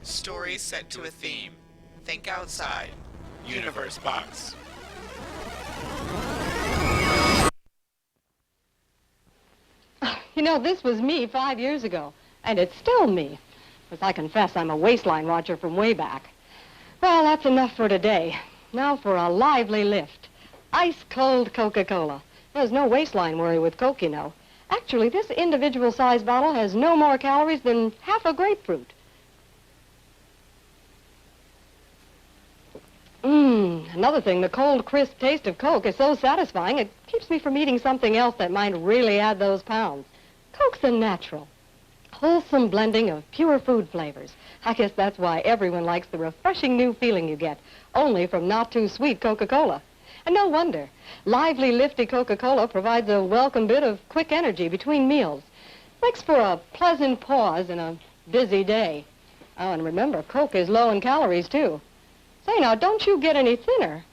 Stories set to a theme. Think outside. Universe Box. You know, this was me 5 years ago, and it's still me. Because I confess I'm a waistline watcher from way back. Well, that's enough for today. Now for a lively lift. Ice-cold Coca-Cola. There's no waistline worry with Coke, you know. Actually, this individual-sized bottle has no more calories than half a grapefruit. Another thing, the cold, crisp taste of Coke is so satisfying, it keeps me from eating something else that might really add those pounds. Coke's a natural, wholesome blending of pure food flavors. I guess that's why everyone likes the refreshing new feeling you get, only from not-too-sweet Coca-Cola. And no wonder. Lively, lifty Coca-Cola provides a welcome bit of quick energy between meals. Makes for a pleasant pause in a busy day. Oh, and remember, Coke is low in calories, too. Say, now, don't you get any thinner.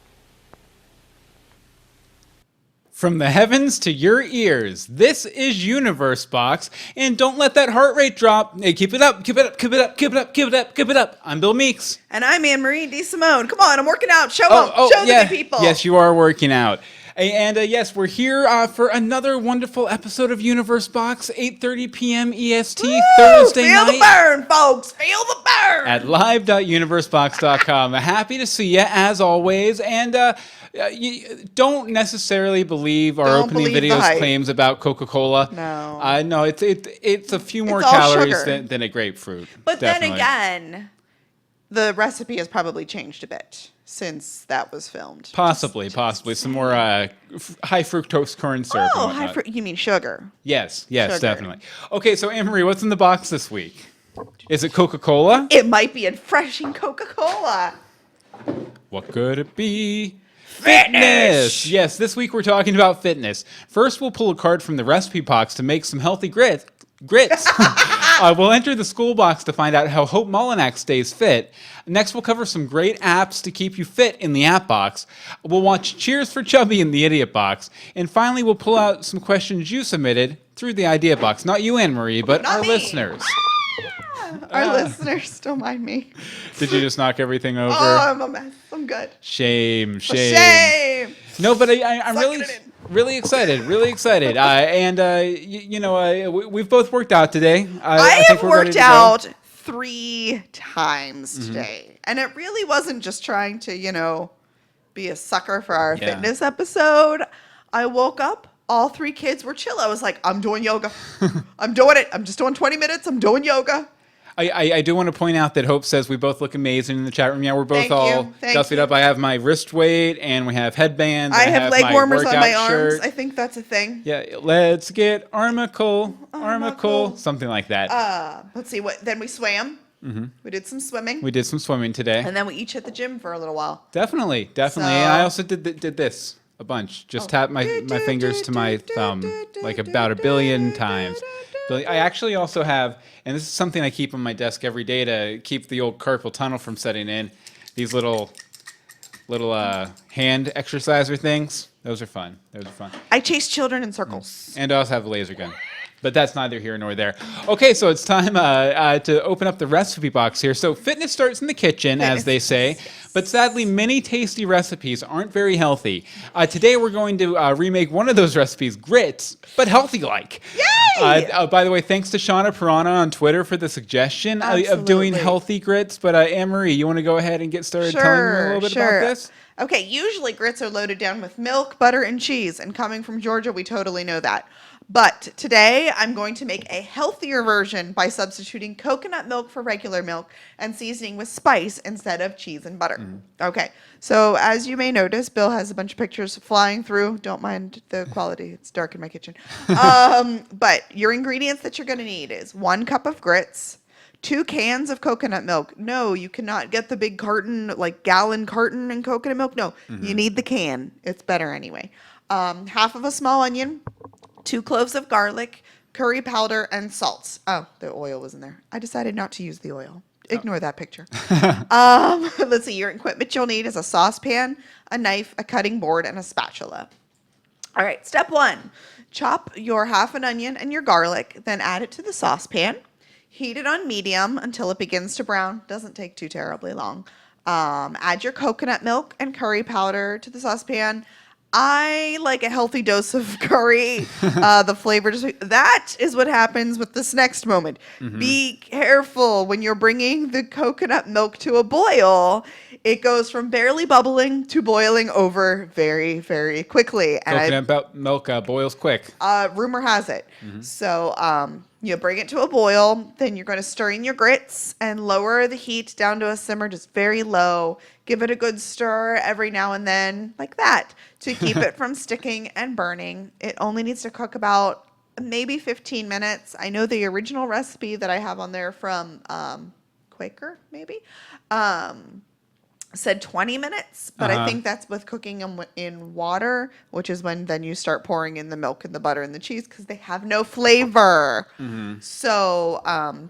From the heavens to your ears, this is Universe Box, and don't let that heart rate drop. Hey, keep it up, keep it up, keep it up, keep it up, keep it up, keep it up. I'm Bill Meeks. And I'm Anne-Marie DeSimone. Come on, I'm working out. Show the good people. Yes, you are working out. And yes, we're here for another wonderful episode of Universe Box, 8:30 p.m. EST, Thursday night. Feel the burn, folks. Feel the burn. At live.universebox.com. Happy to see you, as always. And you don't necessarily believe our opening video's claims about Coca-Cola. No. No, it's a few more calories than a grapefruit. But definitely. Then again, the recipe has probably changed a bit since that was filmed. Possibly. Some more high fructose corn syrup. Oh, you mean sugar? Yes, sugar. Definitely. Okay, so Anne-Marie, what's in the box this week? Is it Coca-Cola? It might be refreshing Coca-Cola. What could it be? Fitness! Yes, this week we're talking about fitness. First, we'll pull a card from the recipe box to make some healthy grits. We'll enter the school box to find out how Hope Mullinax stays fit. Next, we'll cover some great apps to keep you fit in the app box. We'll watch Cheers for Chubby in the idiot box. And finally, we'll pull out some questions you submitted through the idea box. Not you, Anne-Marie, but our listeners. Our listeners, don't mind me. Did you just knock everything over? Oh, I'm a mess. I'm good. Shame. Shame. No, but I'm really excited. We've both worked out today. I have worked out 3 times today. And it really wasn't just trying to, be a sucker for our fitness episode. I woke up. All 3 kids were chill. I was like, I'm doing yoga. I'm doing it. I'm just doing 20 minutes. I'm doing yoga. I do want to point out that Hope says we both look amazing in the chat room. Yeah, we're both all dustied up. I have my wrist weight, and we have headbands. I have leg warmers on my shirt. arms. I think that's a thing. Yeah, let's get armicle, something like that. Let's see. Then we swam. Mm-hmm. We did some swimming. We did some swimming today. And then we each hit the gym for a little while. Definitely. And I also did this a bunch. Just tap my fingers to my thumb like about 1 billion times. I actually also have, and this is something I keep on my desk every day to keep the old carpal tunnel from setting in, these little hand exerciser things. Those are fun. I chase children in circles. And I also have a laser gun. But that's neither here nor there. Okay, so it's time to open up the recipe box here. So fitness starts in the kitchen, as they say. But sadly, many tasty recipes aren't very healthy. Today we're going to remake one of those recipes, grits, but healthy-like. Yay! By the way, thanks to Shauna Piranha on Twitter for the suggestion of doing healthy grits. But Anne-Marie, you want to go ahead and get started telling me a little bit about this? Okay, usually grits are loaded down with milk, butter, and cheese. And coming from Georgia, we totally know that. But today, I'm going to make a healthier version by substituting coconut milk for regular milk and seasoning with spice instead of cheese and butter. Okay, so as you may notice, Bill has a bunch of pictures flying through. Don't mind the quality. It's dark in my kitchen. But your ingredients that you're going to need is 1 cup of grits, 2 cans of coconut milk. No, you cannot get the big carton, like gallon carton in coconut milk. No, you need the can. It's better anyway. Half of a small onion, 2 cloves of garlic, curry powder, and salt. Oh, the oil was in there. I decided not to use the oil. Ignore that picture. Let's see. Your equipment you'll need is a saucepan, a knife, a cutting board, and a spatula. All right. Step 1. Chop your half an onion and your garlic, then add it to the saucepan. Heat it on medium until it begins to brown. Doesn't take too terribly long. Add your coconut milk and curry powder to the saucepan. I like a healthy dose of curry. The flavor that is what happens with this next moment. Be careful when you're bringing the coconut milk to a boil. It goes from barely bubbling to boiling over very, very quickly. And Milk boils quick. rumor has it. So you bring it to a boil, then you're going to stir in your grits and lower the heat down to a simmer, just very low. Give it a good stir every now and then, like that, to keep it from sticking and burning. It only needs to cook about maybe 15 minutes. I know the original recipe that I have on there from Quaker, maybe, said 20 minutes, but I think that's with cooking them in water, which is when then you start pouring in the milk and the butter and the cheese because they have no flavor. So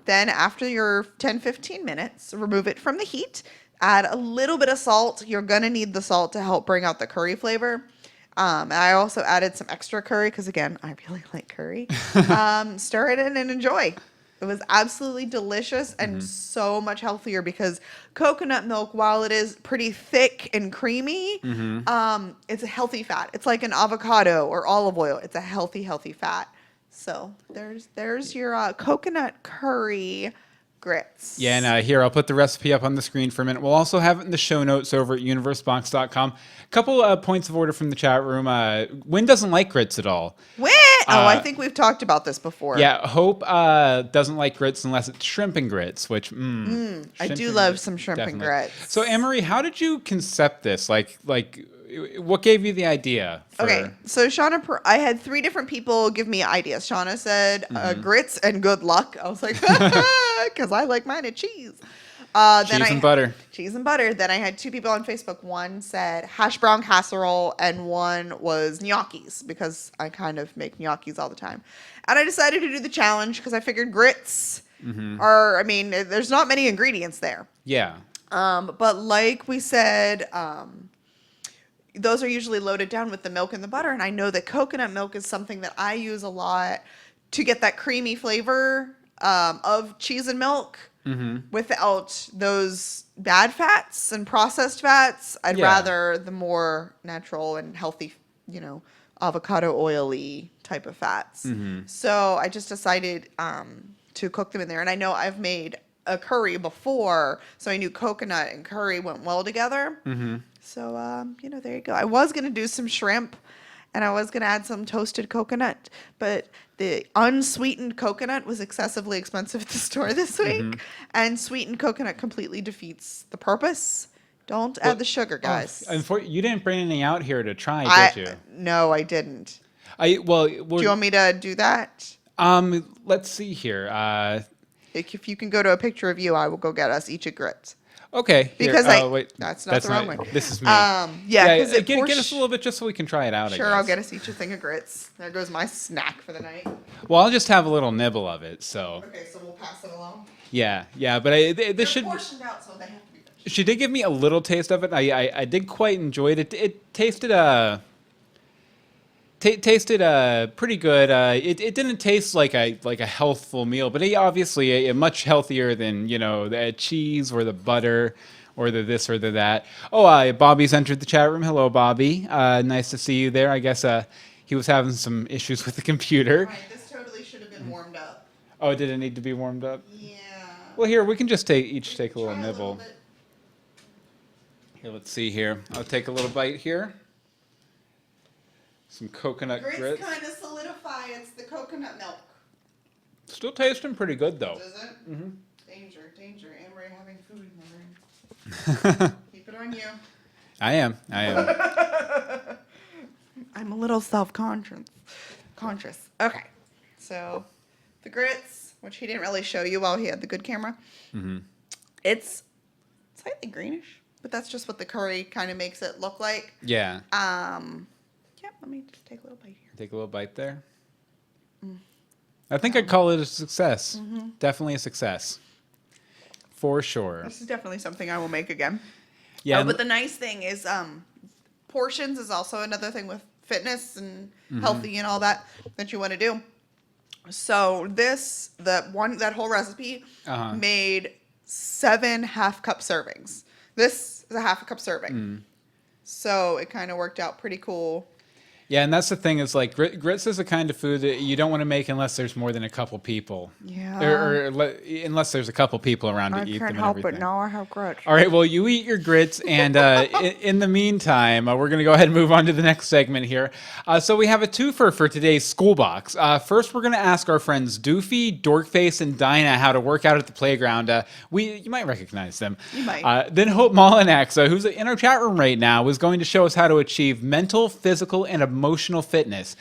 then after your 10-15 minutes, remove it from the heat, add a little bit of salt. You're going to need the salt to help bring out the curry flavor. And I also added some extra curry because, again, I really like curry. Stir it in and enjoy. It was absolutely delicious and so much healthier because coconut milk, while it is pretty thick and creamy, it's a healthy fat. It's like an avocado or olive oil. It's a healthy fat. So there's your coconut curry grits. Yeah, and here, I'll put the recipe up on the screen for a minute. We'll also have it in the show notes over at universebox.com. A couple points of order from the chat room. Wynn doesn't like grits at all. Wynn! I think we've talked about this before. Yeah, Hope doesn't like grits unless it's shrimp and grits, which, I do love some shrimp and grits. So, Anne-Marie, how did you concept this? Like, what gave you the idea? Okay, so Shauna, I had 3 different people give me ideas. Shauna said grits and good luck. I was like, because I like mine at cheese. Cheese and butter. Cheese and butter. Then I had 2 people on Facebook. One said hash brown casserole, and one was gnocchis because I kind of make gnocchis all the time. And I decided to do the challenge because I figured grits are, I mean, there's not many ingredients there. Yeah. But like we said, those are usually loaded down with the milk and the butter. And I know that coconut milk is something that I use a lot to get that creamy flavor of cheese and milk without those bad fats and processed fats. I'd rather the more natural and healthy, avocado oily type of fats. So I just decided to cook them in there. And I know I've made a curry before, so I knew coconut and curry went well together. So, there you go. I was going to do some shrimp, and I was going to add some toasted coconut, but the unsweetened coconut was excessively expensive at the store this week, and sweetened coconut completely defeats the purpose. Don't add the sugar, guys. You didn't bring anything out here to try, did you? No, I didn't. Do you want me to do that? Let's see here. If you can go to a picture of you, I will go get us each a grits. Okay. Because wait, that's not the wrong one. This is me. Because get us a little bit just so we can try it out. Sure, I'll get us each a thing of grits. There goes my snack for the night. Well, I'll just have a little nibble of it. So. Okay, so we'll pass it along. Yeah, but this should. Portioned out, so they have to be finished. She did give me a little taste of it. I did quite enjoy it. It tasted pretty good. It didn't taste like a healthful meal, but obviously a much healthier than the cheese or the butter or the this or the that. Oh, Bobby's entered the chat room. Hello, Bobby. Nice to see you there. I guess he was having some issues with the computer. Right, this totally should have been warmed up. Oh, did it need to be warmed up? Yeah. Well, here we can just each take a little nibble. Here, let's see here. I'll take a little bite here. Some coconut grits. Kind of solidify. It's the coconut milk. Still tasting pretty good, though. Does it? Mm-hmm. Danger. Anne-Marie having food in the room. Keep it on you. I am. I'm a little self-conscious. Okay. So, the grits, which he didn't really show you while he had the good camera. It's slightly greenish, but that's just what the curry kind of makes it look like. Yeah. Let me just take a little bite here. Take a little bite there. I think I'd call it a success. Definitely a success. For sure. This is definitely something I will make again. Yeah. Oh, but the nice thing is portions is also another thing with fitness and healthy and all that you want to do. So that whole recipe made 7 half-cup servings. This is a half a cup serving. So it kind of worked out pretty cool. Yeah, and that's the thing is like grits is the kind of food that you don't want to make unless there's more than a couple people. Yeah. Unless there's a couple people around to eat them and everything. Now I have grits. All right, well, you eat your grits, and in the meantime, we're going to go ahead and move on to the next segment here. So we have a twofer for today's school box. First, we're going to ask our friends Doofy, Dorkface, and Dinah how to work out at the playground. You might recognize them. You might. Then Hope Mullinax, who's in our chat room right now, is going to show us how to achieve mental, physical, and emotional fitness.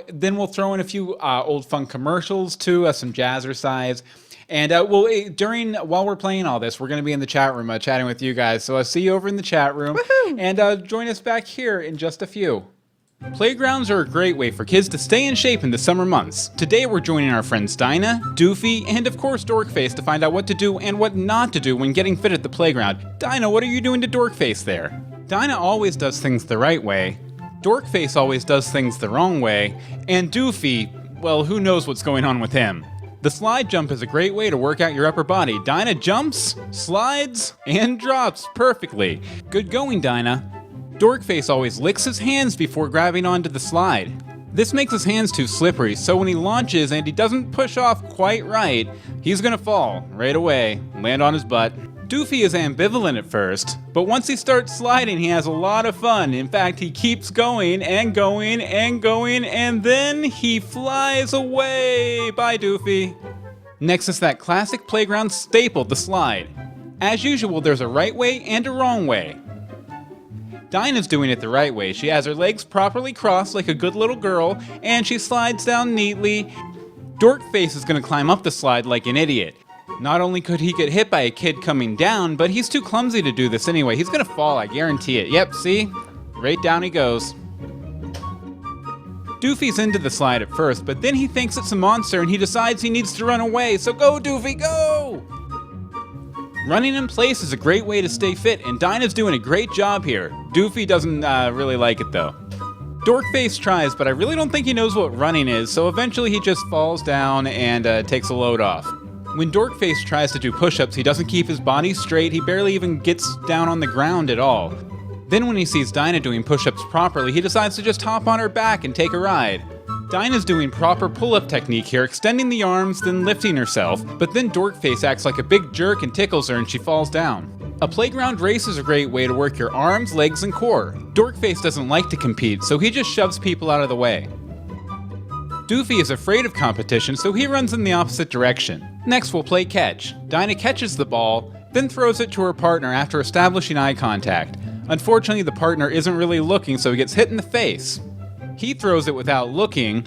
Then we'll throw in a few old fun commercials too, some jazzercise. And while we're playing all this, we're going to be in the chat room chatting with you guys. So I'll see you over in the chat room. Woohoo! And join us back here in just a few. Playgrounds are a great way for kids to stay in shape in the summer months. Today we're joining our friends Dinah, Doofy, and of course Dorkface to find out what to do and what not to do when getting fit at the playground. Dinah, what are you doing to Dorkface there? Dinah always does things the right way. Dorkface always does things the wrong way. And Doofy, well, who knows what's going on with him. The slide jump is a great way to work out your upper body. Dinah jumps, slides, and drops perfectly. Good going, Dinah. Dorkface always licks his hands before grabbing onto the slide. This makes his hands too slippery, so when he launches and he doesn't push off quite right, he's gonna fall right away, land on his butt. Doofy is ambivalent at first, but once he starts sliding, he has a lot of fun. In fact, he keeps going and going and going, and then he flies away. Bye, Doofy. Next is that classic playground staple, the slide. As usual, there's a right way and a wrong way. Dinah's doing it the right way. She has her legs properly crossed like a good little girl, and she slides down neatly. Dorkface is going to climb up the slide like an idiot. Not only could he get hit by a kid coming down, but he's too clumsy to do this anyway. He's going to fall, I guarantee it. Yep, see? Right down he goes. Doofy's into the slide at first, but then he thinks it's a monster and he decides he needs to run away. So go, Doofy, go! Running in place is a great way to stay fit, and Dinah's doing a great job here. Doofy doesn't really like it, though. Dorkface tries, but I really don't think he knows what running is, so eventually he just falls down and takes a load off. When Dorkface tries to do push-ups, he doesn't keep his body straight, he barely even gets down on the ground at all. Then when he sees Dinah doing push-ups properly, he decides to just hop on her back and take a ride. Dinah's doing proper pull-up technique here, extending the arms, then lifting herself, but then Dorkface acts like a big jerk and tickles her and she falls down. A playground race is a great way to work your arms, legs, and core. Dorkface doesn't like to compete, so he just shoves people out of the way. Doofy is afraid of competition, so he runs in the opposite direction. Next, we'll play catch. Dinah catches the ball, then throws it to her partner after establishing eye contact. Unfortunately, the partner isn't really looking, so he gets hit in the face. He throws it without looking,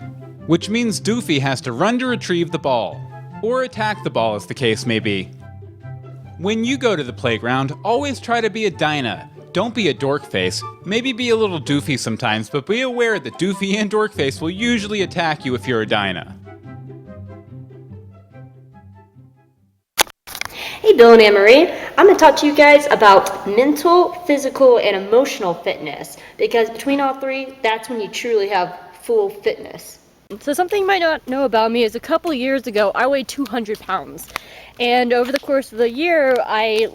which means Doofy has to run to retrieve the ball. Or attack the ball, as the case may be. When you go to the playground, always try to be a Dinah. Don't be a Dorkface. Maybe be a little Doofy sometimes, but be aware that Doofy and Dorkface will usually attack you if you're a Dinah. Hey, Bill and Anne-Marie. I'm going to talk to you guys about mental, physical, and emotional fitness, because between all three, that's when you truly have full fitness. So something you might not know about me is a couple years ago, I weighed 200 pounds. And over the course of the year, I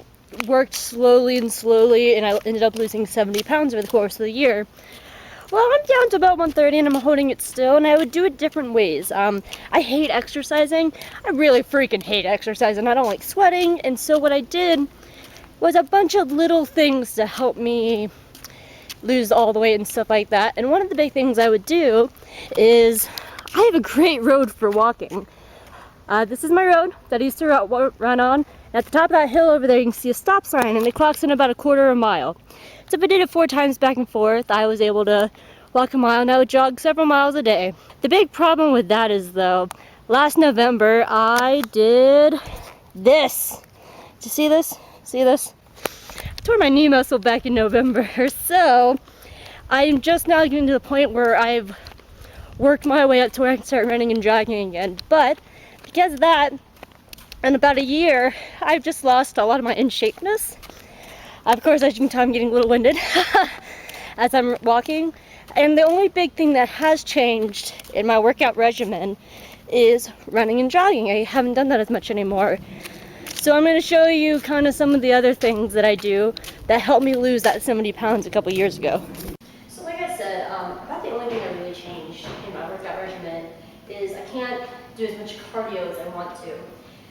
worked slowly, and I ended up losing 70 pounds over the course of the year. Well, I'm down to about 130 and I'm holding it still, and I would do it different ways. I hate exercising. I really freaking hate exercising. I don't like sweating, and so what I did was a bunch of little things to help me lose all the weight and stuff like that. And one of the big things I would do is I have a great road for walking. This is my road that I used to run on. At the top of that hill over there, you can see a stop sign, and it clocks in about a quarter of a mile. So if I did it 4 times back and forth, I was able to walk a mile, and I would jog several miles a day. The big problem with that is, though, last November, I did this. Did you see this? See this? I tore my knee muscle back in November, so I'm just now getting to the point where I've worked my way up to where I can start running and jogging again. But because of that, in about a year, I've just lost a lot of my in-shapeness. Of course, as you can tell, I'm getting a little winded as I'm walking. And the only big thing that has changed in my workout regimen is running and jogging. I haven't done that as much anymore. So I'm going to show you kind of some of the other things that I do that helped me lose that 70 pounds a couple years ago. So like I said, about the only thing that really changed in my workout regimen is I can't do as much cardio as I want to.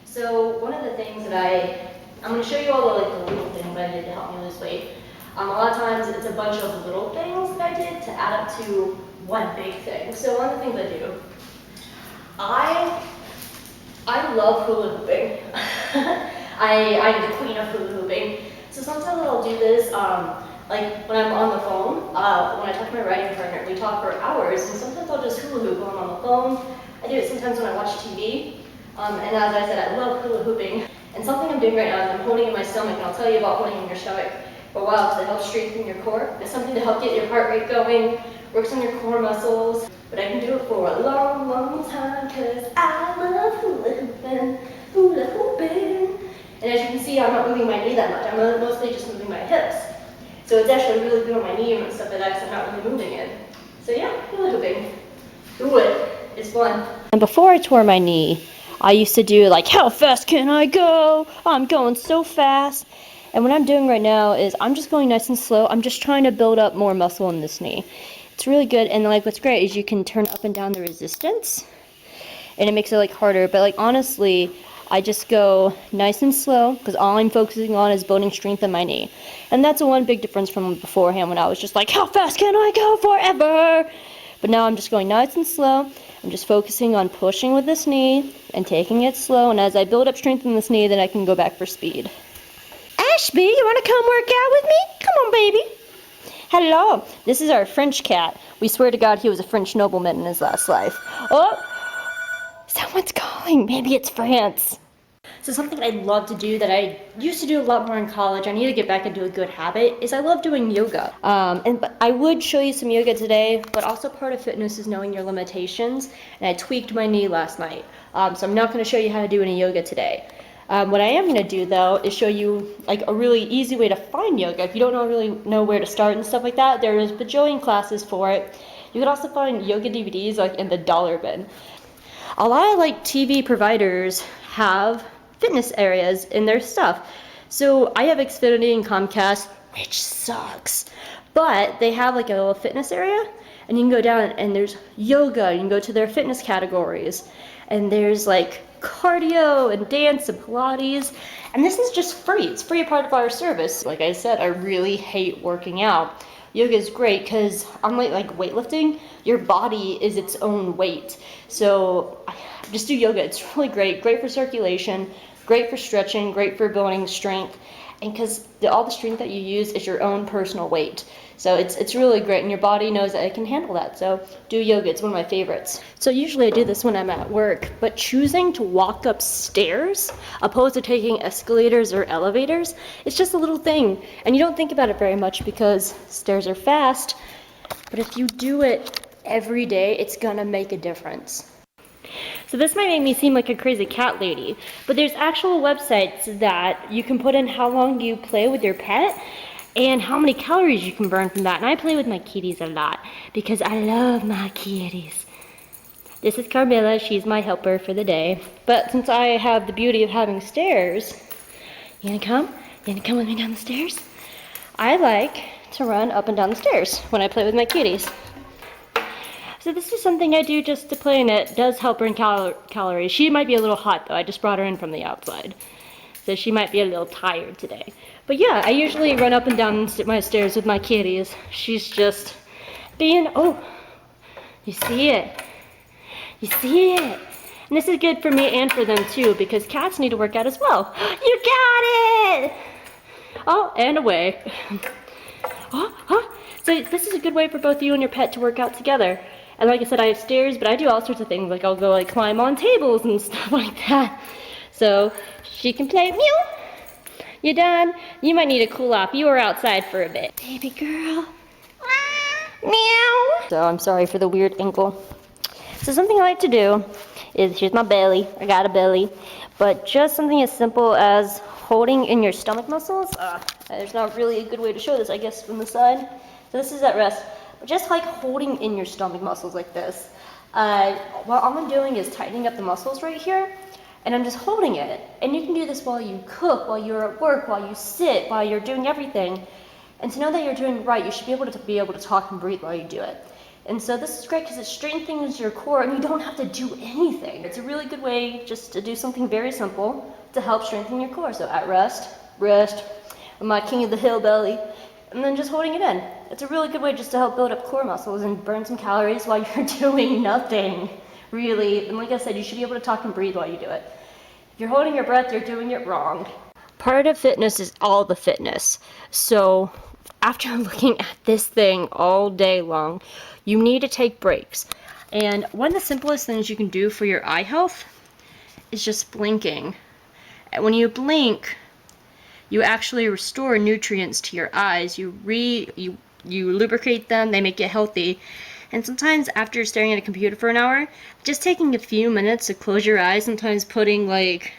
So one of the things that I'm going to show you all the little things that I did to help me lose weight. A lot of times it's a bunch of little things that I did to add up to one big thing. So one of the things I do, I love hula hooping. I'm the queen of hula hooping. So sometimes I'll do this, like when I'm on the phone, when I talk to my writing partner, we talk for hours, and sometimes I'll just hula hoop while I'm on the phone. I do it sometimes when I watch TV, and as I said, I love hula hooping. And something I'm doing right now is I'm holding in my stomach, and I'll tell you about holding in your stomach for a while because it helps strengthen your core. It's something to help get your heart rate going, works on your core muscles. But I can do it for a long, long time because I love hula hooping, hula hooping. And as you can see, I'm not moving my knee that much. I'm mostly just moving my hips. So it's actually really good on my knee and stuff like that because I'm not really moving it. So yeah, hula hooping. Do it. It's fun. And before I tore my knee, I used to do like, how fast can I go? I'm going so fast. And what I'm doing right now is I'm just going nice and slow. I'm just trying to build up more muscle in this knee. It's really good, and like what's great is you can turn up and down the resistance, and it makes it like harder. But like honestly, I just go nice and slow because all I'm focusing on is building strength in my knee. And that's one big difference from beforehand when I was just like, how fast can I go forever? But now I'm just going nice and slow. I'm just focusing on pushing with this knee and taking it slow. And as I build up strength in this knee, then I can go back for speed. Ashby, you want to come work out with me? Come on, baby. Hello. This is our French cat. We swear to God he was a French nobleman in his last life. Oh, someone's calling. Maybe it's France. So something I love to do that I used to do a lot more in college, I need to get back into a good habit, is I love doing yoga. But I would show you some yoga today, but also part of fitness is knowing your limitations, and I tweaked my knee last night. So I'm not going to show you how to do any yoga today. What I am going to do though is show you like a really easy way to find yoga. If you don't really know where to start and stuff like that, there's bajillion classes for it. You can also find yoga DVDs like in the dollar bin. A lot of like TV providers have fitness areas in their stuff. So I have Xfinity and Comcast, which sucks, but they have like a little fitness area, and you can go down and there's yoga. You can go to their fitness categories, and there's like cardio and dance and Pilates, and this is just free. It's free, a part of our service. Like I said, I really hate working out. Yoga is great because unlike like weightlifting, your body is its own weight. So I just do yoga. It's really great for circulation, great for stretching, great for building strength, and because all the strength that you use is your own personal weight. So it's really great, and your body knows that it can handle that. So do yoga. It's one of my favorites. So usually I do this when I'm at work, but choosing to walk upstairs opposed to taking escalators or elevators, it's just a little thing. And you don't think about it very much because stairs are fast, but if you do it every day, it's gonna make a difference. So this might make me seem like a crazy cat lady, but there's actual websites that you can put in how long you play with your pet and how many calories you can burn from that. And I play with my kitties a lot because I love my kitties. This is Carmilla. She's my helper for the day. But since I have the beauty of having stairs, you gonna come? You gonna come with me down the stairs? I like to run up and down the stairs when I play with my kitties. So this is something I do just to play, and it does help burn calories. She might be a little hot though. I just brought her in from the outside, so she might be a little tired today. But yeah, I usually run up and down my stairs with my kitties. She's just being, oh, you see it. You see it. And this is good for me and for them too, because cats need to work out as well. You got it! Oh, and away. So this is a good way for both you and your pet to work out together. And like I said, I have stairs, but I do all sorts of things. Like I'll go like climb on tables and stuff like that. So she can play meow. You done? You might need to cool off. You were outside for a bit. Baby girl. Meow. So I'm sorry for the weird ankle. So something I like to do is, here's my belly. I got a belly. But just something as simple as holding in your stomach muscles. There's not really a good way to show this, I guess, from the side. So this is at rest. But just like holding in your stomach muscles like this. What I'm doing is tightening up the muscles right here, and I'm just holding it. And you can do this while you cook, while you're at work, while you sit, while you're doing everything. And to know that you're doing it right, you should be able to talk and breathe while you do it. And so this is great because it strengthens your core and you don't have to do anything. It's a really good way just to do something very simple to help strengthen your core. So at rest, I'm my king of the hill belly, and then just holding it in. It's a really good way just to help build up core muscles and burn some calories while you're doing nothing, really. And like I said, you should be able to talk and breathe while you do it. If you're holding your breath, you're doing it wrong. Part of fitness is all the fitness. So after looking at this thing all day long, you need to take breaks. And one of the simplest things you can do for your eye health is just blinking. And when you blink, you actually restore nutrients to your eyes. You lubricate them, they make it healthy. And sometimes after staring at a computer for an hour, just taking a few minutes to close your eyes, sometimes putting like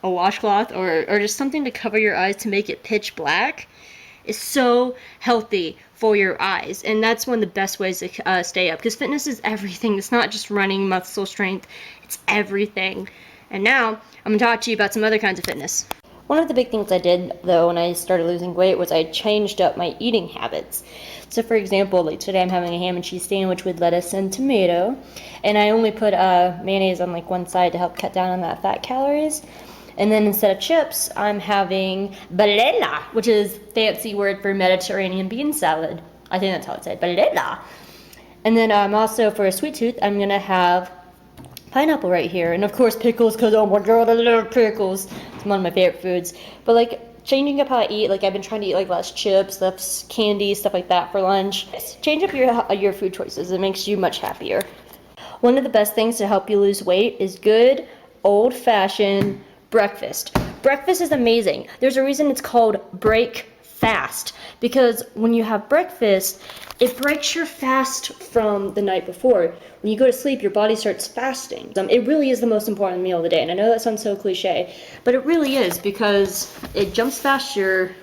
a washcloth or just something to cover your eyes to make it pitch black, is so healthy for your eyes. And that's one of the best ways to stay up, because fitness is everything. It's not just running, muscle strength, it's everything. And now I'm gonna talk to you about some other kinds of fitness. One of the big things I did though when I started losing weight was I changed up my eating habits. So for example, like today I'm having a ham and cheese sandwich with lettuce and tomato, and I only put mayonnaise on like one side to help cut down on that fat calories. And then instead of chips, I'm having balela, which is fancy word for Mediterranean bean salad. I think that's how it's said, balela. And then also for a sweet tooth, I'm gonna have pineapple right here. And of course pickles, because oh my god, I love pickles. It's one of my favorite foods. But like changing up how I eat, like I've been trying to eat like less chips, less candy, stuff like that for lunch. Change up your food choices. It makes you much happier. One of the best things to help you lose weight is good old-fashioned breakfast. Breakfast is amazing. There's a reason it's called break fast, because when you have breakfast, it breaks your fast from the night before. When you go to sleep, your body starts fasting. It really is the most important meal of the day, and I know that sounds so cliche, but it really is, because it jumps fast your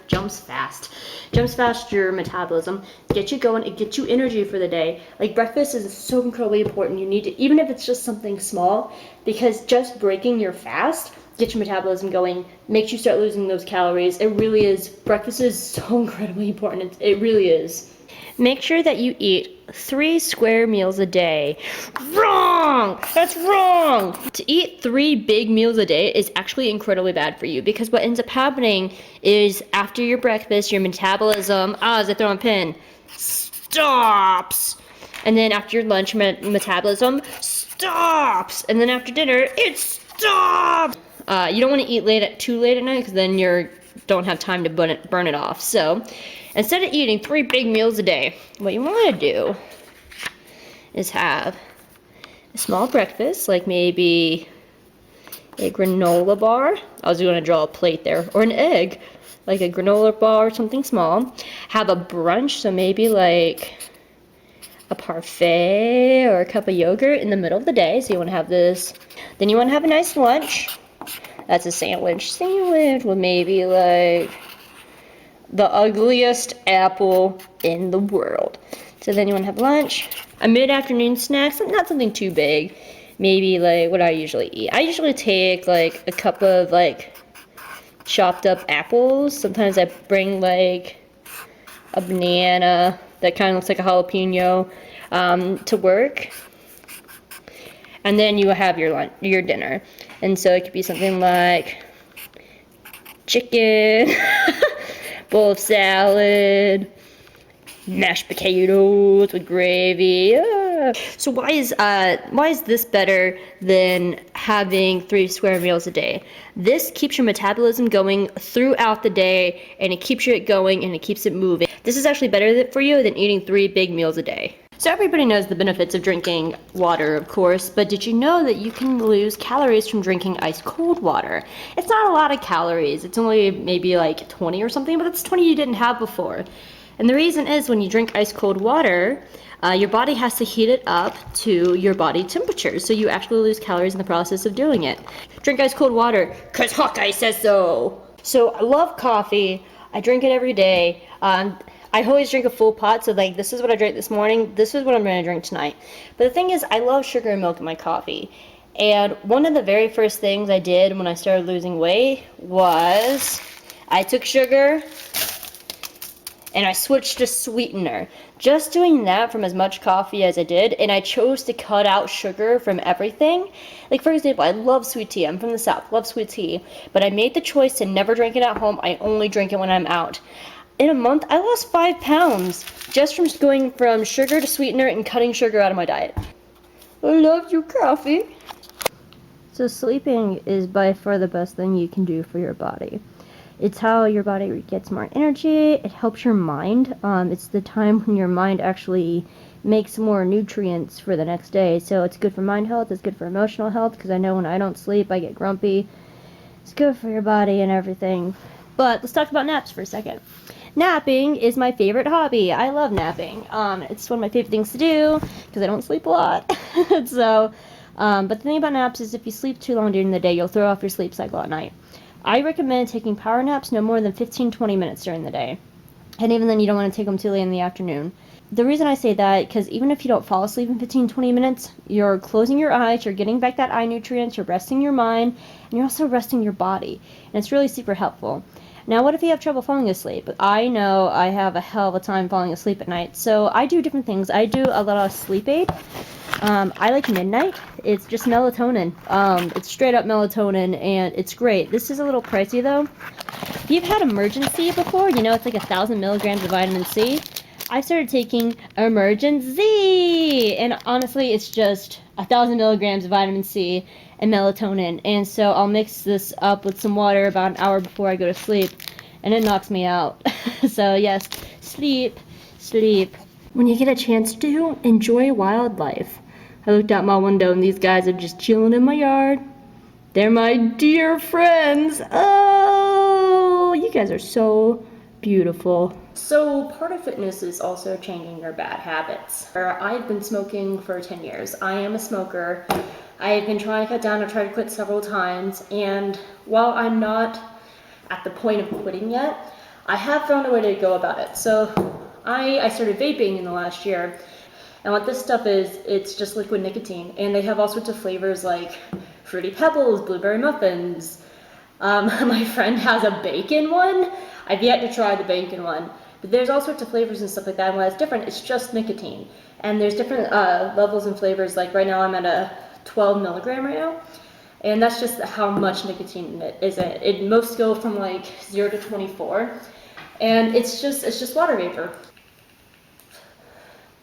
metabolism, gets you going, it gets you energy for the day. Like breakfast is so incredibly important. You need to, even if it's just something small, because just breaking your fast get your metabolism going, makes you start losing those calories. It really is, breakfast is so incredibly important. It really is. Make sure that you eat 3 square meals a day. Wrong! That's wrong! To eat 3 big meals a day is actually incredibly bad for you, because what ends up happening is after your breakfast, your metabolism, as I throw a pin, stops. And then after your lunch, metabolism stops. And then after dinner, it stops. You don't want to eat too late at night, because then you don't have time to burn it off. So instead of eating 3 big meals a day, what you want to do is have a small breakfast, like maybe a granola bar. I was going to draw a plate there, or an egg, like a granola bar, something small. Have a brunch, so maybe like a parfait or a cup of yogurt in the middle of the day. So you want to have this. Then you want to have a nice lunch. That's a sandwich with maybe like the ugliest apple in the world. So then you want to have lunch, a mid-afternoon snack, not something too big. Maybe like what I usually eat. I usually take like a cup of like chopped up apples. Sometimes I bring like a banana that kind of looks like a jalapeno to work. And then you have your dinner. And so it could be something like chicken, bowl of salad, mashed potatoes with gravy. So why is this better than having 3 square meals a day? This keeps your metabolism going throughout the day, and it keeps it going and it keeps it moving. This is actually better for you than eating 3 big meals a day. So everybody knows the benefits of drinking water, of course, but did you know that you can lose calories from drinking ice cold water? It's not a lot of calories. It's only maybe like 20 or something, but that's 20 you didn't have before. And the reason is when you drink ice cold water, your body has to heat it up to your body temperature, so you actually lose calories in the process of doing it. Drink ice cold water, 'cause Hawkeye says so. So I love coffee. I drink it every day. I always drink a full pot, so like this is what I drank this morning, this is what I'm going to drink tonight. But the thing is, I love sugar and milk in my coffee. And one of the very first things I did when I started losing weight was I took sugar and I switched to sweetener. Just doing that from as much coffee as I did, and I chose to cut out sugar from everything. Like for example, I love sweet tea. I'm from the South, love sweet tea. But I made the choice to never drink it at home. I only drink it when I'm out. In a month, I lost 5 pounds just from going from sugar to sweetener and cutting sugar out of my diet. I love you, coffee. So sleeping is by far the best thing you can do for your body. It's how your body gets more energy. It helps your mind. It's the time when your mind actually makes more nutrients for the next day. So it's good for mind health. It's good for emotional health, because I know when I don't sleep, I get grumpy. It's good for your body and everything. But let's talk about naps for a second. Napping is my favorite hobby. I love napping. It's one of my favorite things to do because I don't sleep a lot. So, but the thing about naps is if you sleep too long during the day, you'll throw off your sleep cycle at night. I recommend taking power naps no more than 15-20 minutes during the day. And even then, you don't want to take them too late in the afternoon. The reason I say that, because even if you don't fall asleep in 15-20 minutes, you're closing your eyes, you're getting back that eye nutrients, you're resting your mind, and you're also resting your body. And it's really super helpful. Now, what if you have trouble falling asleep? I know I have a hell of a time falling asleep at night, so I do different things. I do a lot of sleep aid. I like midnight. It's just melatonin. It's straight up melatonin, and it's great. This is a little pricey, though. If you've had Emergency before, you know it's like 1,000 milligrams of vitamin C. I started taking Emergency, and honestly, it's just 1,000 milligrams of vitamin C and melatonin. And so I'll mix this up with some water about an hour before I go to sleep, and it knocks me out. So yes, sleep, sleep. When you get a chance to, enjoy wildlife. I looked out my window and these guys are just chilling in my yard. They're my dear friends. Oh, you guys are so beautiful. So part of fitness is also changing your bad habits. I've been smoking for 10 years. I am a smoker. I've been trying to cut down. I've tried to quit several times. And while I'm not at the point of quitting yet, I have found a way to go about it. So I started vaping in the last year. And what this stuff is, it's just liquid nicotine. And they have all sorts of flavors like Fruity Pebbles, blueberry muffins. My friend has a bacon one. I've yet to try the bacon one. But there's all sorts of flavors and stuff like that. And what it's different, it's just nicotine. And there's different levels and flavors. Like right now I'm at a 12 milligram right now. And that's just how much nicotine it is. It most go from like 0 to 24. And it's just water vapor.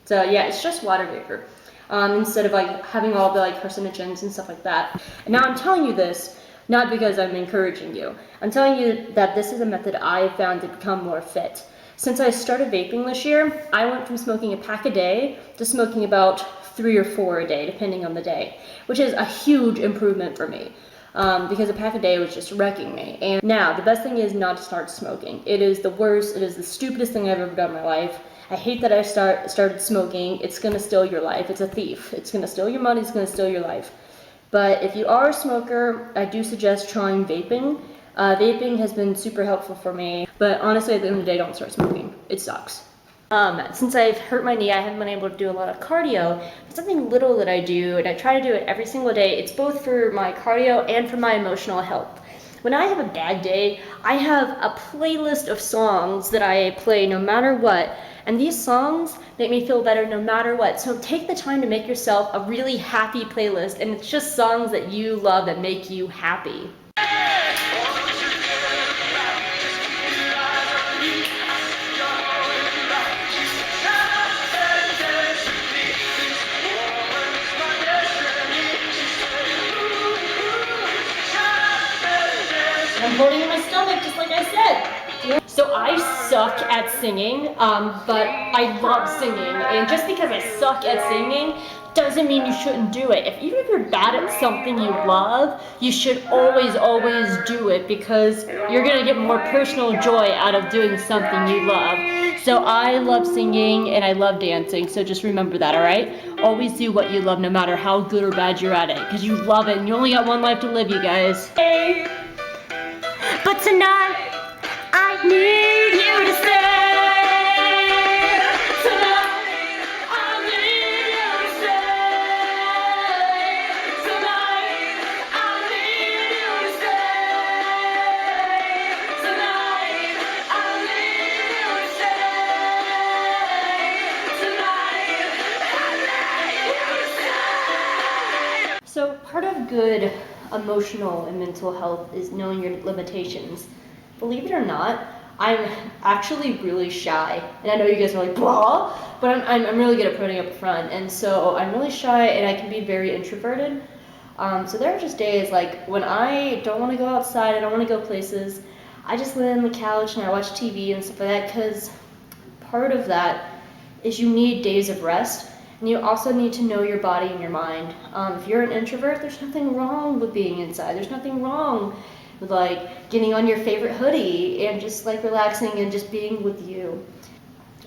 So yeah, it's just water vapor. Instead of like having all the like carcinogens and stuff like that. And now I'm telling you this, not because I'm encouraging you. I'm telling you that this is a method I found to become more fit. Since I started vaping this year, I went from smoking a pack a day to smoking about 3 or 4 a day, depending on the day, which is a huge improvement for me. Because a pack a day was just wrecking me. And now, the best thing is not to start smoking. It is the worst, it is the stupidest thing I've ever done in my life. I hate that I started smoking. It's gonna steal your life. It's a thief. It's gonna steal your money, it's gonna steal your life. But if you are a smoker, I do suggest trying vaping. Vaping has been super helpful for me, but honestly, at the end of the day, don't start smoking. It sucks. Since I've hurt my knee, I haven't been able to do a lot of cardio. It's something little that I do, and I try to do it every single day. It's both for my cardio and for my emotional health. When I have a bad day, I have a playlist of songs that I play no matter what, and these songs make me feel better no matter what. So take the time to make yourself a really happy playlist, and it's just songs that you love that make you happy. I'm holding in my stomach, just like I said. So I suck at singing, but I love singing. And just because I suck at singing doesn't mean you shouldn't do it. Even if you're bad at something you love, you should always, always do it, because you're gonna get more personal joy out of doing something you love. So I love singing and I love dancing, so just remember that, alright? Always do what you love, no matter how good or bad you're at it, because you love it and you only got one life to live, you guys. Hey. But tonight, I need you to stay. good emotional and mental health is knowing your limitations. Believe it or not, I'm actually really shy, and I know you guys are like, blah, but I'm really good at putting up front, and so I'm really shy, and I can be very introverted. So there are just days like when I don't want to go outside, I don't want to go places, I just lay on the couch and I watch TV and stuff like that, because part of that is you need days of rest, and you also need to know your body and your mind. If you're an introvert, there's nothing wrong with being inside. There's nothing wrong with like getting on your favorite hoodie and just like relaxing and just being with you.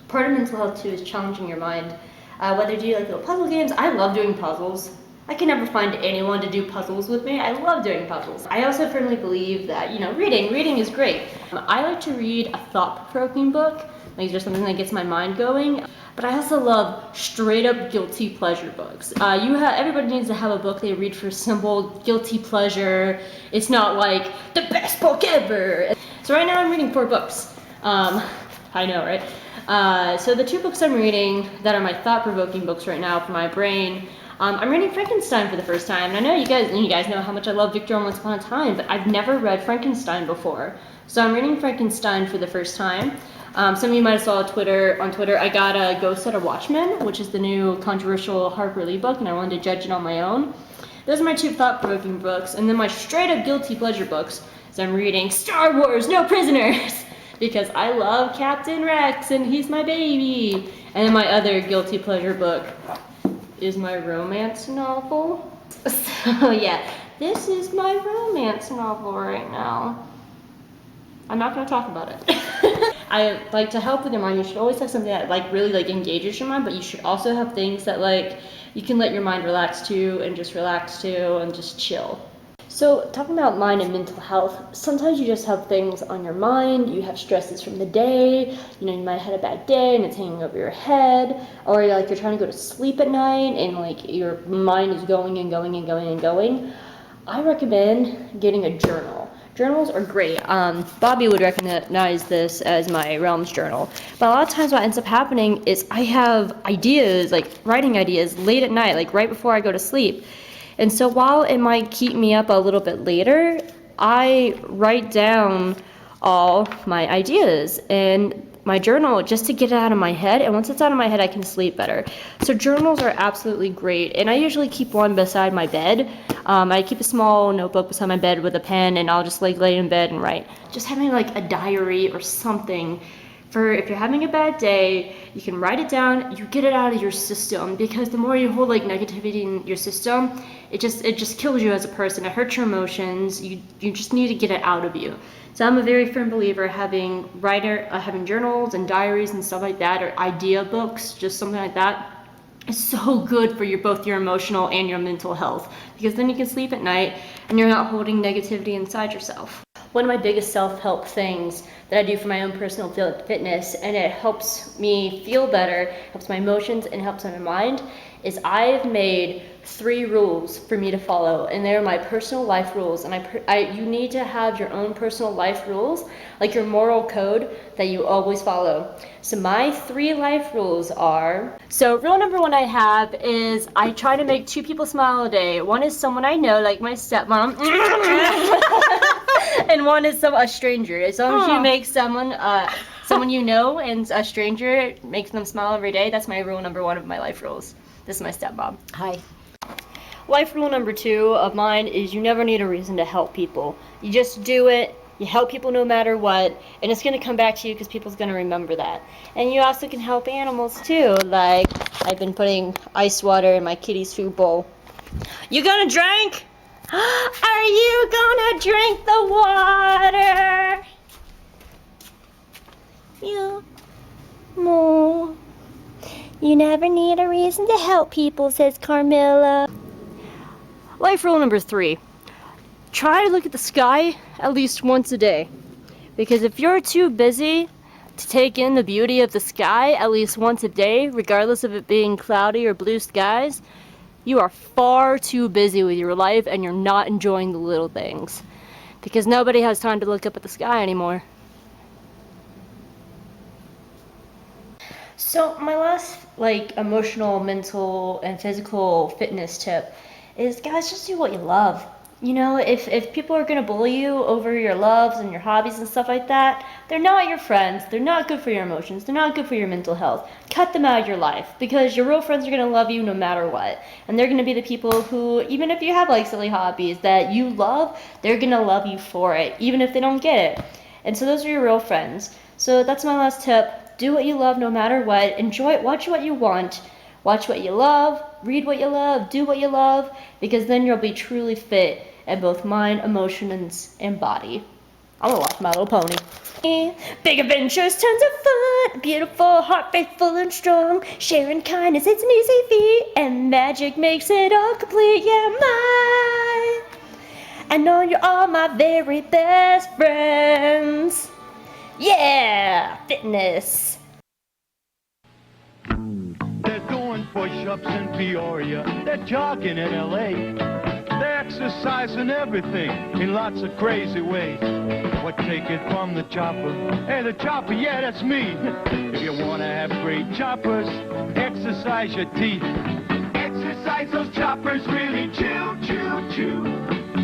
Part of mental health too is challenging your mind. Whether you do like little puzzle games, I love doing puzzles. I can never find anyone to do puzzles with me. I love doing puzzles. I also firmly believe that, reading is great. I like to read a thought-provoking book, like just something that gets my mind going. But I also love straight up guilty pleasure books. Everybody needs to have a book they read for simple guilty pleasure. It's not like the best book ever. So right now I'm reading 4 books. I know, right? So the 2 books I'm reading that are my thought-provoking books right now for my brain. I'm reading Frankenstein for the first time, and I know you guys know how much I love Victor and Once Upon a Time, but I've never read Frankenstein before. So I'm reading Frankenstein for the first time. Some of you might have saw on Twitter, I got a Ghost Set of Watchmen, which is the new controversial Harper Lee book, and I wanted to judge it on my own. Those are my 2 thought-provoking books, and then my straight-up guilty pleasure books is I'm reading Star Wars, No Prisoners, because I love Captain Rex, and he's my baby. And then my other guilty pleasure book is my romance novel. So yeah, this is my romance novel right now. I'm not going to talk about it. I like to help with your mind. You should always have something that really engages your mind, but you should also have things that you can let your mind relax to and just chill. So talking about mind and mental health, sometimes you just have things on your mind, you have stresses from the day, you might have had a bad day and it's hanging over your head, or you're trying to go to sleep at night and your mind is going and going and going and going. I recommend getting a journal. Journals are great. Bobby would recognize this as my Realms journal. But a lot of times what ends up happening is I have ideas, writing ideas late at night, right before I go to sleep. And so while it might keep me up a little bit later, I write down all my ideas in my journal just to get it out of my head. And once it's out of my head, I can sleep better. So journals are absolutely great. And I usually keep one beside my bed. I keep a small notebook beside my bed with a pen, and I'll just lay in bed and write. Just having a diary or something. For if you're having a bad day, you can write it down, you get it out of your system, because the more you hold negativity in your system, it just kills you as a person. It hurts your emotions. You just need to get it out of you. So I'm a very firm believer having journals and diaries and stuff like that, or idea books, just something like that. It's so good for both your emotional and your mental health, because then you can sleep at night and you're not holding negativity inside yourself. One of my biggest self-help things that I do for my own personal fitness, and it helps me feel better, helps my emotions, and helps my mind, is I've made 3 rules for me to follow, and they're my personal life rules. And you need to have your own personal life rules, like your moral code that you always follow. So my 3 life rules are, so rule number 1 I have is I try to make 2 people smile a day. One is someone I know, like my stepmom, and one is a stranger. As long as you make someone you know and a stranger, makes them smile every day, that's my rule number 1 of my life rules. This is my stepmom. Hi. Life rule number 2 of mine is you never need a reason to help people. You just do it. You help people no matter what, and it's going to come back to you because people's going to remember that. And you also can help animals too, like I've been putting ice water in my kitty's food bowl. You gonna drink? Are you gonna drink the water? Yeah. No. You never need a reason to help people, says Carmilla. Life rule number 3. Try to look at the sky at least once a day. Because if you're too busy to take in the beauty of the sky at least once a day, regardless of it being cloudy or blue skies, you are far too busy with your life and you're not enjoying the little things. Because nobody has time to look up at the sky anymore. So my last emotional, mental, and physical fitness tip is, guys, just do what you love. You know, if people are going to bully you over your loves and your hobbies and stuff like that, they're not your friends. They're not good for your emotions. They're not good for your mental health. Cut them out of your life, because your real friends are going to love you no matter what. And they're going to be the people who, even if you have like silly hobbies that you love, they're going to love you for it, even if they don't get it. And so those are your real friends. So that's my last tip. Do what you love no matter what. Enjoy it. Watch what you want. Watch what you love, read what you love, do what you love, because then you'll be truly fit in both mind, emotions, and body. I'm gonna watch My Little Pony. Big adventures, tons of fun, beautiful, heart faithful and strong, sharing kindness, it's an easy feat, and magic makes it all complete, yeah, mine. I know you're all my very best friends. Yeah, fitness. They're doing push-ups in Peoria. They're jogging in L.A. They're exercising everything in lots of crazy ways. What, take it from the chopper? Hey, the chopper, yeah, that's me. If you want to have great choppers, exercise your teeth. Exercise those choppers, really chew, chew, chew.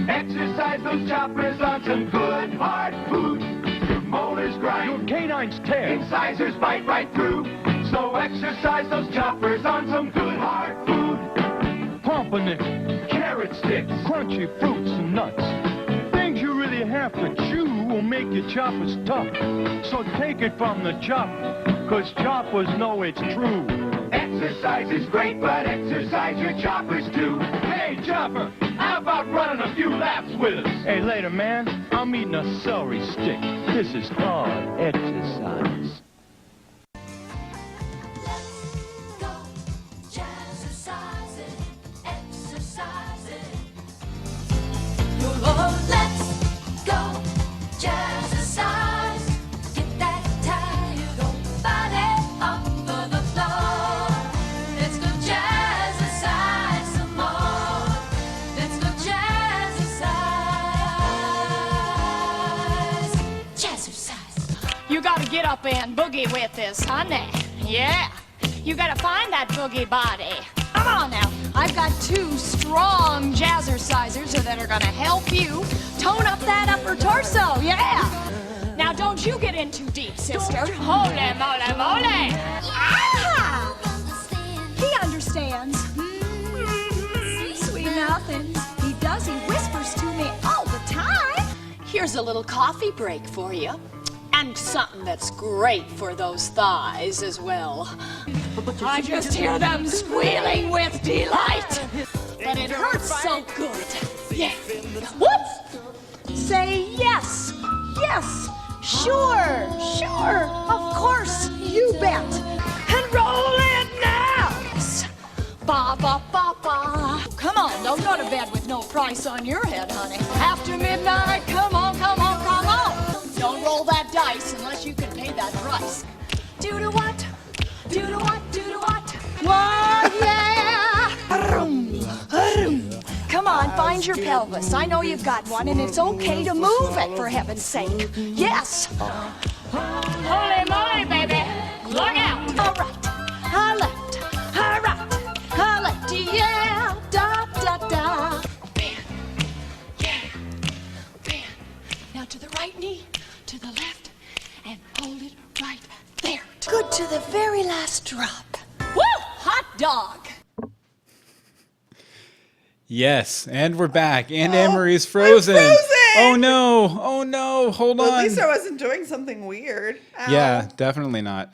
Exercise those choppers on some good hard food. Your molars grind, your canines tear, incisors bite right through. So exercise those choppers on some good hard food. Pumpernickel, carrot sticks, crunchy fruits and nuts. Things you really have to chew will make your choppers tough. So take it from the chopper, 'cause choppers know it's true. Exercise is great, but exercise your choppers too. Hey, chopper, how about running a few laps with us? Hey, later, man. I'm eating a celery stick. This is hard exercise. You gotta get up and boogie with this, honey. Yeah. You gotta find that boogie body. Come on now. I've got 2 strong jazzercisers that are gonna help you tone up that upper torso. Yeah. Now don't you get in too deep, sister. Holy moly moly. Ah! He understands. Sweet nothings. He does. He whispers to me all the time. Here's a little coffee break for you. And something that's great for those thighs as well. I just hear them squealing with delight. But it hurts so good. Yeah. Whoop! Say yes. Yes. Sure. Sure. Of course. You bet. And roll it now. Ba ba ba ba. Come on, don't go to bed with no price on your head, honey. After midnight, come on, come on, come on. Don't roll that dice unless you can pay that price. Do to what? Do to what? Do to what? What? Yeah. Come on, find your pelvis. I know you've got one, and it's okay to move it, for heaven's sake. Yes. Holy moly, baby. Look out. All right. Her left. Her right. Her left. Yeah. Da, da, da. Bend. Yeah. Bend. Now to the right knee, to the left, and hold it right there. Good to the very last drop. Woo! Hot dog. Yes, and we're back. And Anne-Marie's frozen. I'm frozen! Oh no! Oh no! Hold Well, on. at least I wasn't doing something weird. Ow. Yeah, definitely not.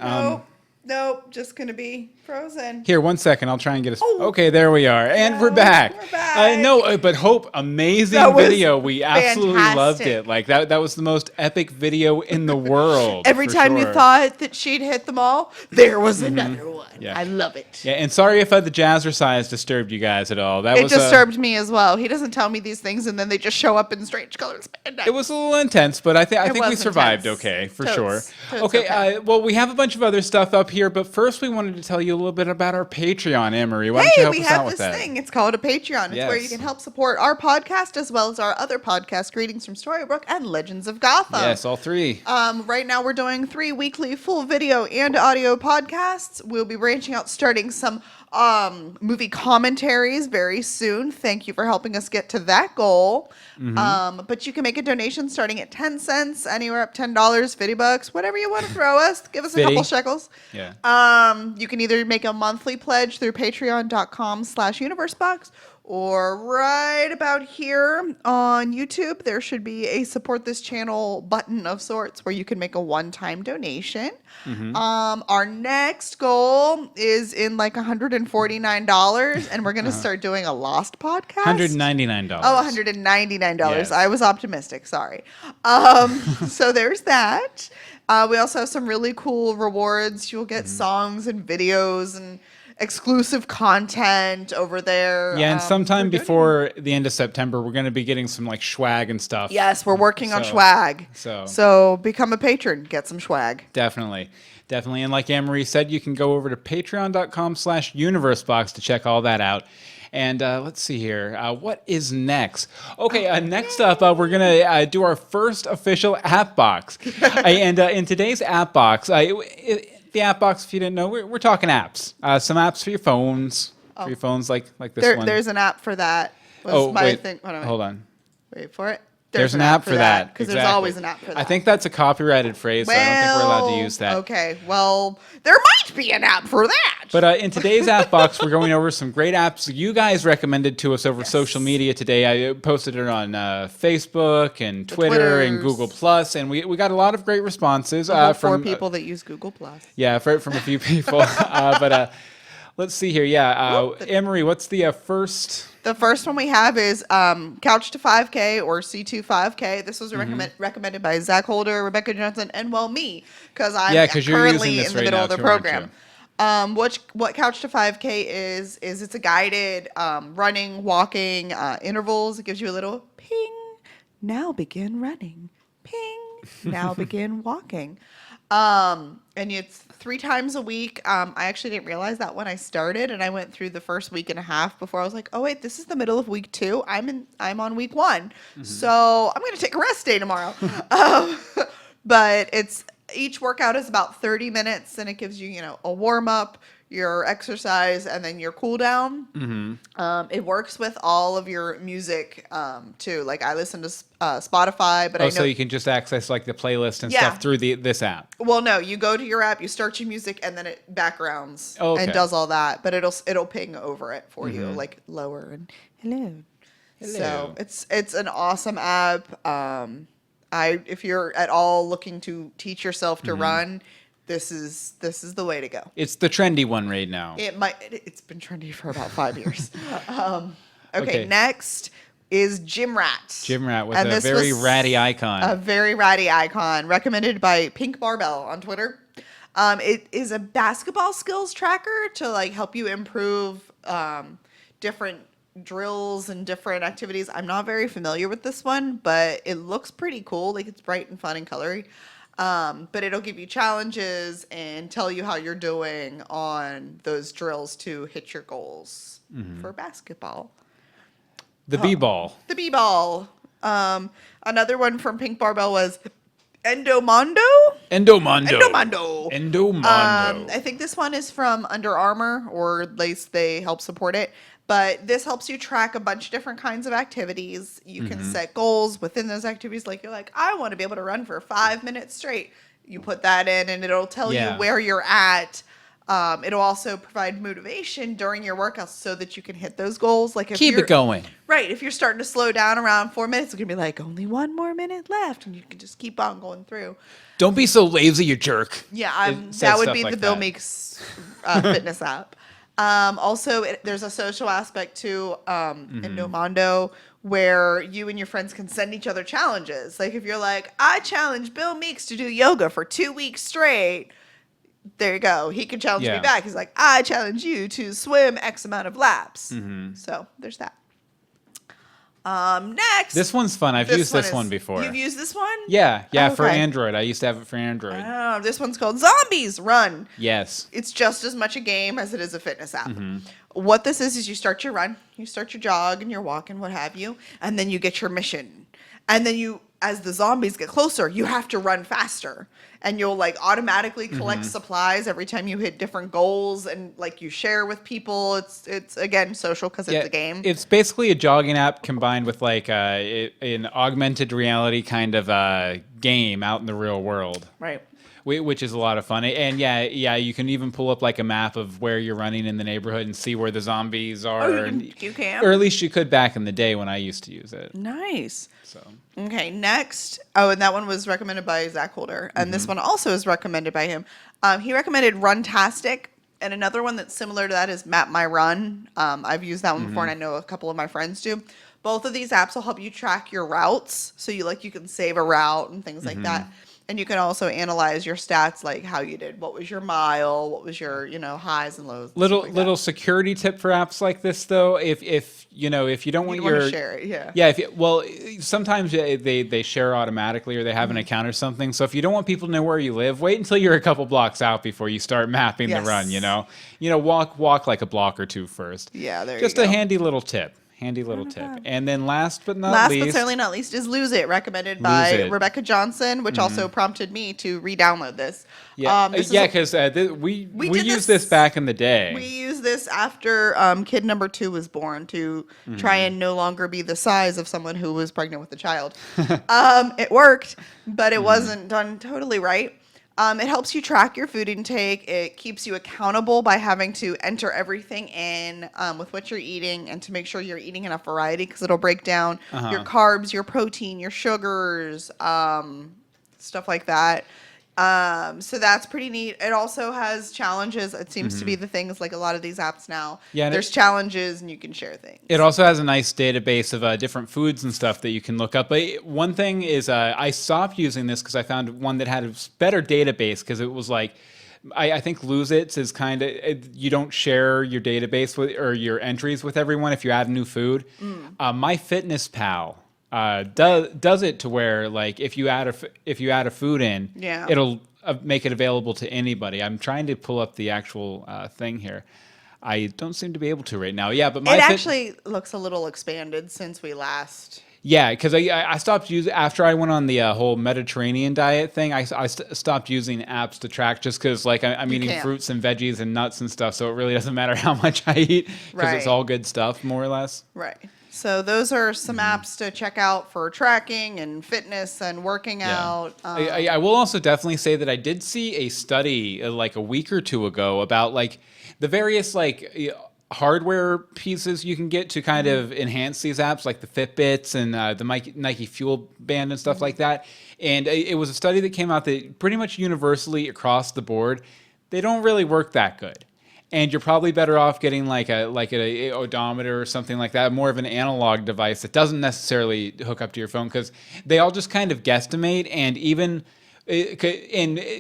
Nope, just gonna be frozen. Here, 1 second. I'll try and get us. Oh. Okay, there we are, and we're back. We're back. No, but Hope, amazing That was video. We absolutely loved fantastic. it. Like that was the most epic video in the world. Every for time you sure. thought that she'd hit them all, there was another one. Yeah. I love it. Yeah, and sorry if the jazzercise disturbed you guys at all. That It was disturbed me as well. He doesn't tell me these things, and then they just show up in strange colors. It was a little intense, but I think we was survived intense. okay, for Totes. sure. Totes Okay, okay. well, we have a bunch of other stuff up here. here, but first we wanted to tell you a little bit about our Patreon, Emery. Why don't you Hey, help we us out have with this that? thing. It's called a Patreon. It's where you Yes. can help support our podcast as well as our other podcast, Greetings from Storybrooke and Legends of Gotham. Yes, all three. Right now we're doing 3 weekly full video and audio podcasts. We'll be branching out, starting some movie commentaries very soon. Thank you for helping us get to that goal. But you can make a donation starting at 10 cents, anywhere up $10, $50, whatever you want to throw us. Give us a couple shekels. Yeah. You can either make a monthly pledge through patreon.com/universebox, or right about here on YouTube, there should be a support this channel button of sorts where you can make a one-time donation. Our next goal is in like $149, and we're going to start doing a Lost podcast. $199. Oh, $199. Yes. I was optimistic. Sorry. So there's that. We also have some really cool rewards. You'll get songs and videos and exclusive content over there. Yeah, and sometime for donating. before the end of September, we're going to be getting some like swag and stuff. Yes, we're working on So- swag. so- So become a patron, get some swag. Definitely. Definitely. And like Anne-Marie said, you can go over to patreon.com/universebox to check all that out. And let's see here. What is next? Okay, next up, we're going to do our first official app box. And in today's app box, the app box, if you didn't know, we're talking apps. Some apps for your phones. For your phones like this one. There's an app for that. Was Oh, my wait. thing. Hold on. Wait for it. There's an app for that. Because there's Exactly. always an app for that. I think that's a copyrighted phrase, so I don't think we're allowed to use that. Okay, well, there might be an app for that. But in today's app box, we're going over some great apps you guys recommended to us over social media today. I posted it on Facebook and Twitter and Twitters. Google Plus, and we got a lot of great responses From from 4 people that use Google Plus. Yeah, from a few people. But let's see here. Yeah, Emery, what's the first? The first one we have is Couch to 5K or C2 5K. This was recommended by Zach Holder, Rebecca Johnson, and me, because I'm 'cause you're currently using this in the right middle now of the too, aren't program. What Couch to 5K is it's a guided running, walking intervals. It gives you a little ping. Now begin running. Ping. Now begin walking. And it's 3 times a week. I actually didn't realize that when I started, and I went through the first week and a half before I was like, oh wait, this is the middle of week 2. I'm on week 1. So I'm gonna take a rest day tomorrow. But each workout is about 30 minutes, and it gives you, a warm up, your exercise, and then your cool down. It works with all of your music too. Like I listen to Spotify, but I know So you can just access like the playlist and Yeah. stuff through this app. Well, no, you go to your app, you start your music, and then it backgrounds Okay. and does all that. But it'll ping over it for you, like lower and hello. So it's an awesome app. If you're at all looking to teach yourself to run, this is the way to go. It's the trendy one right now. It's been trendy for about 5 years. Okay. Next is Gym Rat. Gym Rat with And a this very was ratty icon. A very ratty icon, recommended by Pink Barbell on Twitter. It is a basketball skills tracker to like help you improve different drills and different activities. I'm not very familiar with this one, but it looks pretty cool. Like it's bright and fun and colory. But it'll give you challenges and tell you how you're doing on those drills to hit your goals for basketball. The B-ball. The B-ball. Another one from Pink Barbell was Endomondo. I think this one is from Under Armour, or at least they help support it. But this helps you track a bunch of different kinds of activities. You can set goals within those activities. Like you're like, I want to be able to run for 5 minutes straight. You put that in, and it'll tell you where you're at. It'll also provide motivation during your workouts so that you can hit those goals. Like if Keep it going. Right. If you're starting to slow down around 4 minutes, it's going to be like, only 1 more minute left. And you can just keep on going through. Don't be so lazy, you jerk. Yeah, It says that would stuff be like the Bill that. Meeks fitness app. Also, there's a social aspect to Endomondo where you and your friends can send each other challenges. Like if you're like, I challenge Bill Meeks to do yoga for 2 weeks straight. There you go. He can challenge me back. He's like, I challenge you to swim X amount of laps. So there's that. Next. This one's fun. I've used this one before. You've used this one? Yeah, for Okay. Android. I used to have it for Android. Oh, this one's called Zombies Run. Yes. It's just as much a game as it is a fitness app. What this is you start your run, you start your jog and your walk and what have you, and then you get your mission. And then you, as the zombies get closer, you have to run faster. And you'll like automatically collect supplies every time you hit different goals, and like you share with people. It's again social because it's a game. It's basically a jogging app combined with like an augmented reality kind of game out in the real world. Right. Which is a lot of fun. And you can even pull up like a map of where you're running in the neighborhood and see where the zombies are. You can. Or at least you could back in the day when I used to use it. Nice. So. Okay, next. Oh, and that one was recommended by Zach Holder. And this one also is recommended by him. He recommended Runtastic. And another one that's similar to that is Map My Run. I've used that one before, and I know a couple of my friends do. Both of these apps will help you track your routes. So you can save a route and things like that. And you can also analyze your stats, like how you did. What was your mile? What was your, highs and lows? And stuff like that. Little security tip for apps like this, though. If you don't want to share it, yeah. Yeah. Sometimes they share automatically, or they have an account or something. So if you don't want people to know where you live, wait until you're a couple blocks out before you start mapping the run. Walk like a block or two first. Yeah, there you go. Just a handy little tip. And then last but certainly not least is Lose It, recommended by Rebecca Johnson, which also prompted me to re-download this. Yeah, because we used this back in the day. We used this after kid number 2 was born to try and no longer be the size of someone who was pregnant with a child. It worked, but it wasn't done totally right. It helps you track your food intake. It keeps you accountable by having to enter everything in with what you're eating, and to make sure you're eating enough variety, because it'll break down your carbs, your protein, your sugars, stuff like that. So that's pretty neat. It also has challenges. It seems to be the things like a lot of these apps now. Yeah, there's challenges and you can share things. It also has a nice database of different foods and stuff that you can look up. But one thing is I stopped using this because I found one that had a better database, because it was like, I think Lose It is kind of, you don't share your database or your entries with everyone if you add new food. MyFitnessPal does it to where, like, if you add a food in, it'll make it available to anybody. I'm trying to pull up the actual thing here. I don't seem to be able to right now. Yeah, but it actually looks a little expanded since we last. Yeah, because I stopped using, after I went on the whole Mediterranean diet thing. I stopped using apps to track, just because like I'm eating fruits and veggies and nuts and stuff, so it really doesn't matter how much I eat, because it's all good stuff, more or less. Right. So those are some apps to check out for tracking and fitness and working out. I will also definitely say that I did see a study like a week or two ago about like the various like hardware pieces you can get to kind of enhance these apps, like the Fitbits and the Nike Fuel Band and stuff like that. And it was a study that came out that pretty much universally across the board, they don't really work that good. And you're probably better off getting like an odometer or something like that, more of an analog device that doesn't necessarily hook up to your phone, because they all just kind of guesstimate, and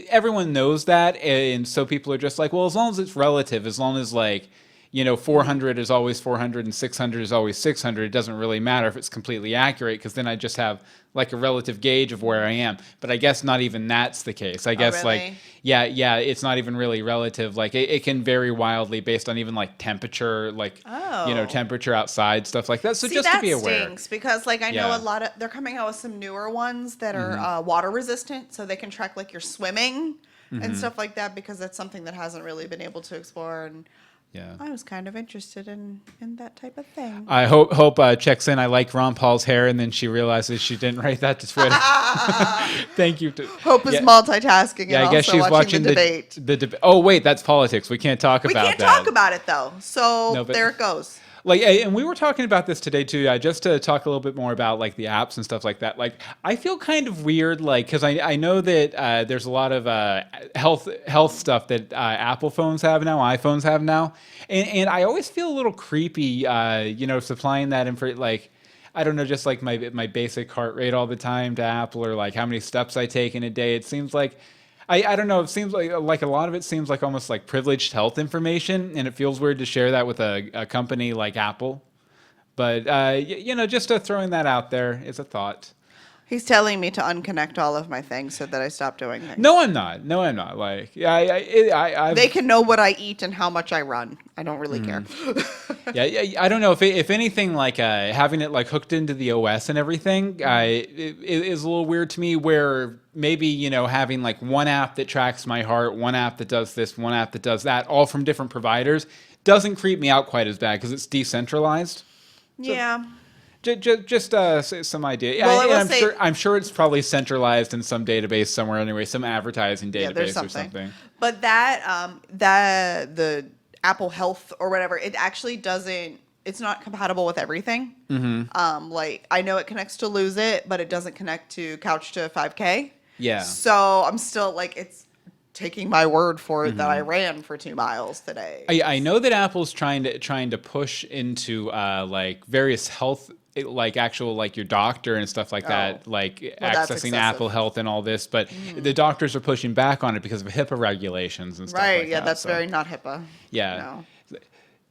everyone knows that, and so people are just like, well, as long as it's relative, as long as like, 400 is always 400 and 600 is always 600, it doesn't really matter if it's completely accurate, because then I just have like a relative gauge of where I am. But I guess not even that's the case. I guess really? It's not even really relative. Like it can vary wildly based on even like temperature, like temperature outside, stuff like that. So just to be aware. Stinks, because like I know they're coming out with some newer ones that are water resistant, so they can track like your swimming and stuff like that, because that's something that hasn't really been able to explore. And I was kind of interested in that type of thing. I hope checks in. I like Ron Paul's hair, and then she realizes she didn't write that to Twitter. Thank you. Hope is multitasking. Yeah, and I guess also she's watching the debate. Oh wait, that's politics. We can't talk about that. We can't talk about it though. So there it goes. Like, and we were talking about this today too, just to talk a little bit more about like the apps and stuff like that. Like, I feel kind of weird, like, because I know that there's a lot of health stuff that Apple phones have now, iPhones have now, and I always feel a little creepy, supplying that info, like, I don't know, just like my basic heart rate all the time to Apple, or like how many steps I take in a day. It seems like, I don't know, it seems like a lot of it seems like almost like privileged health information, and it feels weird to share that with a company like Apple. But just throwing that out there is a thought. He's telling me to unconnect all of my things so that I stop doing things. No, I'm not. Like, They can know what I eat and how much I run. I don't really care. yeah. I don't know if anything, like having it like hooked into the OS and everything, it is a little weird to me. Where maybe having like one app that tracks my heart, one app that does this, one app that does that, all from different providers, doesn't creep me out quite as bad because it's decentralized. Yeah. Just some idea. Well, I'm sure it's probably centralized in some database somewhere anyway, some advertising database or something. But the Apple Health or whatever, it actually doesn't. It's not compatible with everything. Mm-hmm. Like I know it connects to Lose It, but it doesn't connect to Couch to 5K. Yeah. So I'm still like it's taking my word for it that I ran for 2 miles today. I know that Apple's trying to push into like various health, like actual like your doctor and stuff like that, like accessing Apple Health and all this, but the doctors are pushing back on it because of HIPAA regulations and stuff like that. Right, yeah, that's very not HIPAA. Yeah. No.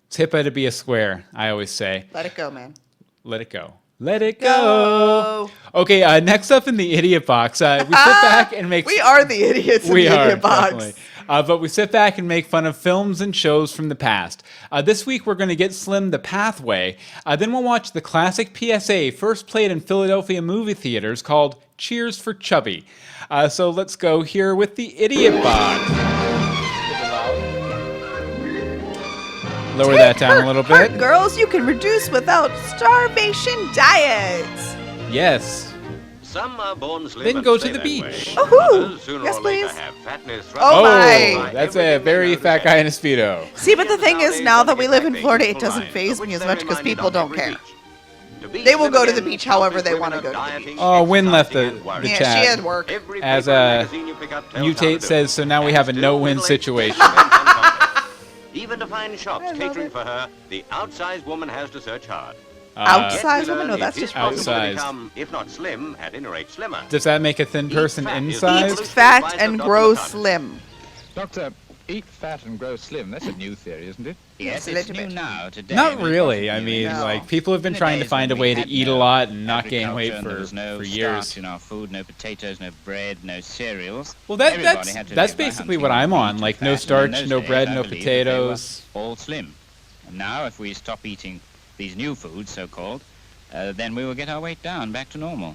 It's HIPAA to be a square, I always say. Let it go, man. Let it go. Let it go. Okay, next up in the idiot box, we sit back and make. We are the idiots in the idiot box. Definitely. But we sit back and make fun of films and shows from the past. This week we're going to get Slim the Pathway. Then we'll watch the classic PSA, first played in Philadelphia movie theaters, called Cheers for Chubby. So let's go here with the idiot box. Lower that down a little bit. Heart girls, you can reduce without starvation diets. Yes. Some are born slim Then and go stay to the that beach. way. Oh, Others, sooner yes, or later, please. have fatness Oh, thrust my. That's a very fat guy in a Speedo. See, but the thing is, now that we live in Florida, it doesn't faze me as much because people don't care. They will go to the beach however they want to go to the beach. Oh, Win left the Yeah, chat. she had work. As Mutate says, so now we have a no-win situation. Even to find shops catering for her, the outsized woman has to search hard. Outsized woman? No, that's just outsized. Become, if not slim, at any rate slimmer. Does that make a thin person fat is insized? Eat fat and grow slim. Doctor, eat fat and grow slim. That's a new theory, isn't it? Yes, it's new now. Today, Not really. I mean, No. like, people have been trying to find a way to eat a lot and not gain weight for years. Starch in our food, no potatoes, no bread, no cereals. Well, Everybody had to that's live by basically hunting what I'm and on. eating Like, fat, no and starch, in those no days, bread, I no believe that they were potatoes. all slim. And now, if we stop eating these new foods, so-called, then we will get our weight down back to normal.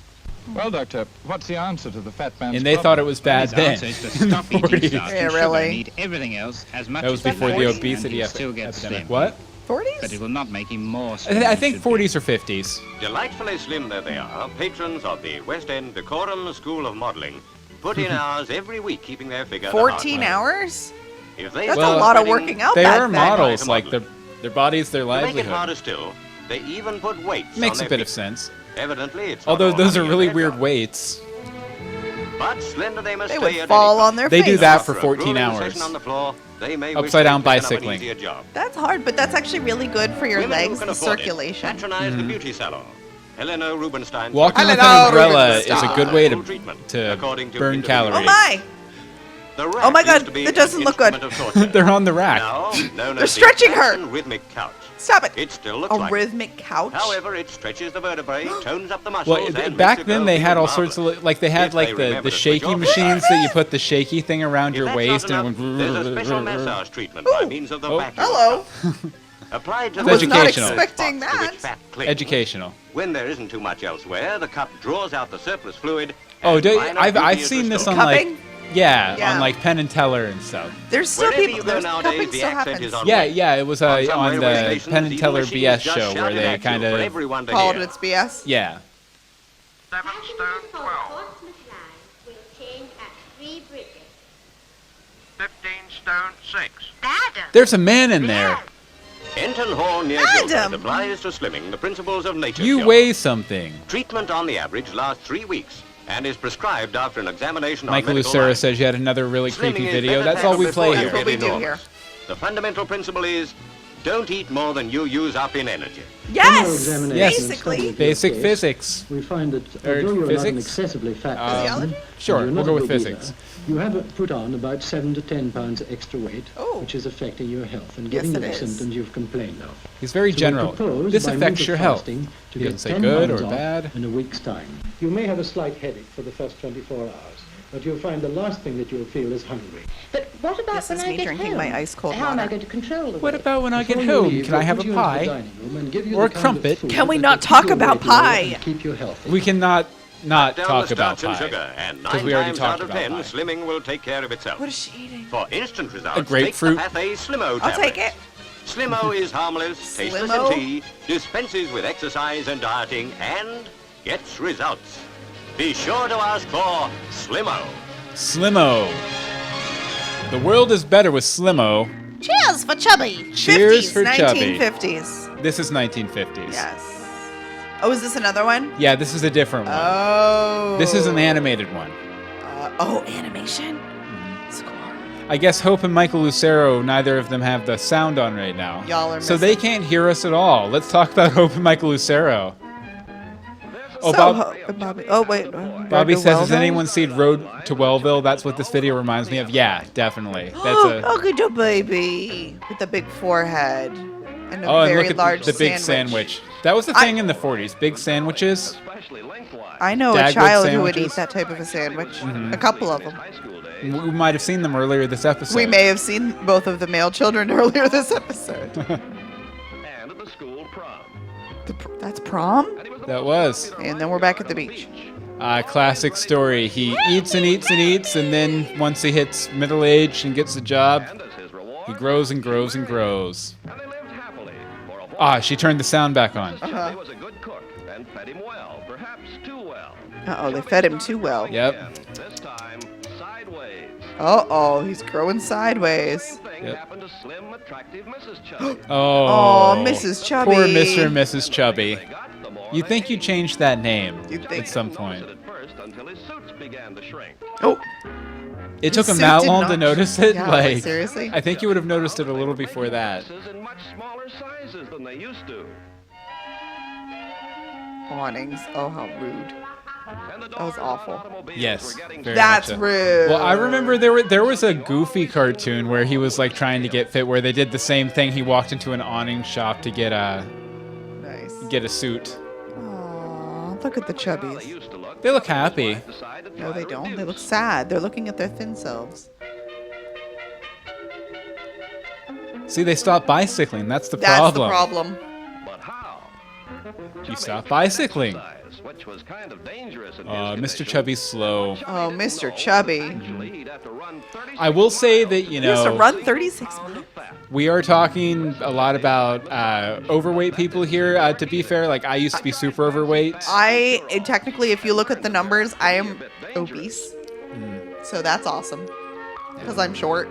Well, Doctor, what's the answer to the fat man's And they thought it was bad His then. answer is to in the stop eating 40s. starch Yeah, and sugar really? and eat everything else as much That was as before the possible, obesity and he'll still get epidemic. slim. What? But it 40s? will not make him more slim. I than think he should 40s or 50s. Delightfully slim though they are, patrons of the West End Decorum School of Modelling put in hours every week keeping their figure the hard 14 way. hours? If they That's Well, a lot of wedding, working out They back are then. models, Right, like, modeling. their bodies, their To make it livelihood. harder still, they even put weights Makes on a their bit of feet. sense. Evidently, it's not Although all those are honey really and weird red weights. But slender they must They stay would at fall any on cost. their They face. do that for After a 14 grueling hours. session on the floor, they may wish Upside down they'd taken up an bicycling. easier job. That's hard, but that's actually really good for your Women who legs, can the afford it circulation. patronize the beauty salon. Helena Rubinstein. Walking with an Hello, umbrella is Rubenstein. a good way Full treatment, to according to burn individual calories. Oh my! The rack Oh my God, used to be that doesn't an look good. instrument of torture. They're on the rack. Now, known They're as the stretching her. action rhythmic couch. Stop it! It still looks A like rhythmic couch? However, it stretches the vertebrae, tones up the muscles, Well, and back makes a then girl they feel had all marvelous. sorts of, like, they had If like they the remember to shaky switch off the machines that you put the shaky thing around If your that's waist not and it enough, there's a special massage treatment by means of the Oh. vacuum Hello. cup. Applied to I the was not educational expecting spots to that. which fat clings. educational. When there isn't too much elsewhere, the cup draws out the surplus fluid. Oh, and minor I've beauty is seen this restored. on like Cupping? yeah, on Yeah. like Penn and Teller and stuff. There's still Wherever people. you go There's nowadays, cupping the still accent happens. is on Yeah, weight. yeah, it was On some on railway the stations, Penn and even Teller machines BS just show where shouted they at you kind for of everyone to Called hear. its BS. yeah. 7 stone 12. Portsmouth line will change at 3 bridges. 15 stone 6. Adam! There's a man in there. Enton Hall near Adam! Guildford applies to slimming the principles of nature. You cure. weigh something. Treatment on the average lasts 3 weeks and is prescribed after an examination Michael on medical Lucera lines. says you had another really Slimming creepy is video. better That's than all we before play you here. That's what we get do enormous. here. The fundamental principle is don't eat more than you use up in energy. Yes! Yes. Basically. Basic physics. We find that Or although you're not an physics? excessively fat Physiology? person, Sure, you're we'll not go a with big physics. eater, You have put on about 7 to 10 pounds extra weight, which is affecting your health and giving you the symptoms you've complained of. He's very general. This affects your health. To He get doesn't say 10 good pounds or off bad. in a week's time. You may have a slight headache for the first 24 hours, but you'll find the last thing that you'll feel is hungry. But what about This when is I me get drinking home? my ice cold How am I water. going to control the What weight? about when I get Before you home? leave, Can I we'll have put a you into the pie? dining room and give you Or the kind of crumpet? food Can we that not will keep talk your about weight low pie? and keep you healthy. We cannot not Down talk the about starch and pie. sugar, and Because 9 we already times talked out of about 10, pie. slimming will take care of itself. What is she eating? For instant results, grapefruit. take the Pathé Slimo I'll tablet. take it. Slimo is harmless, tasteless Slimo? in tea, dispenses with exercise and dieting, and gets results. Be sure to ask for Slimo. Slimo. The world is better with Slimo. Cheers for Chubby. Cheers 50s, for Chubby. 1950s. This is 1950s. Yes. Oh, is this another one? Yeah, this is a different one. Oh. This is an animated one. Animation? Score. I guess Hope and Michael Lucero, neither of them have the sound on right now. Y'all are so they can't hear us at all. Let's talk about Hope and Michael Lucero. Oh, Bobby. Oh, wait. Bobby says, has anyone seen Road to Wellville? That's what this video reminds me of. Yeah, definitely. That's a... Look at your baby with the big forehead and a Oh, and very look at large the big sandwich. That was the thing in the 40s. Big sandwiches. I know a Dagwood child who would sandwiches. eat that type of a sandwich. Mhm. A couple of them. We might have seen them earlier this episode. We may have seen both of the male children earlier this episode. That's prom? That was. And then we're back at the beach. Classic story. He eats and eats and eats, and then once he hits middle age and gets a job, he grows and grows and grows. She turned the sound back on. Uh-huh. Uh-oh, they fed him too well. Yep. Uh-oh, he's growing sideways. Yep. Oh, Mrs. Chubby. Poor Mr. and Mrs. Chubby. You'd think you changed that name at some point. Oh. It took His him suit that did long to not- notice it? Yeah, like, like, seriously? I think you would have noticed it a little before that. Awnings. Oh, how rude. That was awful. Yes. very That's much so. rude. Well, I remember there was a Goofy cartoon where he was like trying to get fit, where they did the same thing. He walked into an awning shop to get a suit. Aw, look at the chubbies. They look happy. No, they don't. They look sad. They're looking at their thin selves. See, they stopped bicycling. That's the That's problem. the problem. You stop bicycling. Mr. Chubby's slow. Oh, Mr. Chubby. I will say that, He used to run 36 miles. we are talking a lot about overweight people here. To be fair, like I used to be super overweight. Technically, if you look at the numbers, I am obese. So that's awesome. Because I'm short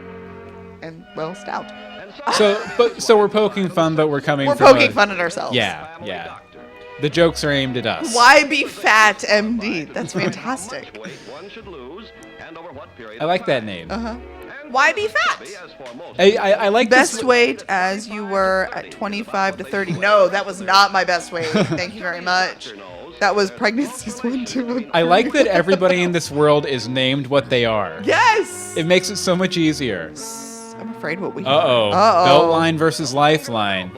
and, well, stout. So we're poking fun, but we're coming. We're from poking fun at ourselves. Yeah. The jokes are aimed at us. Why be fat, MD? That's fantastic. I like that name. Uh-huh. Why be fat? I like best this. weight as you were at 25 to 30. No, that was not my best weight. Thank you very much. That was pregnancies 1, 2, and I like that everybody in this world is named what they are. Yes. It makes it so much easier. I'm afraid what we. Uh-oh. Uh-oh. Beltline versus Lifeline.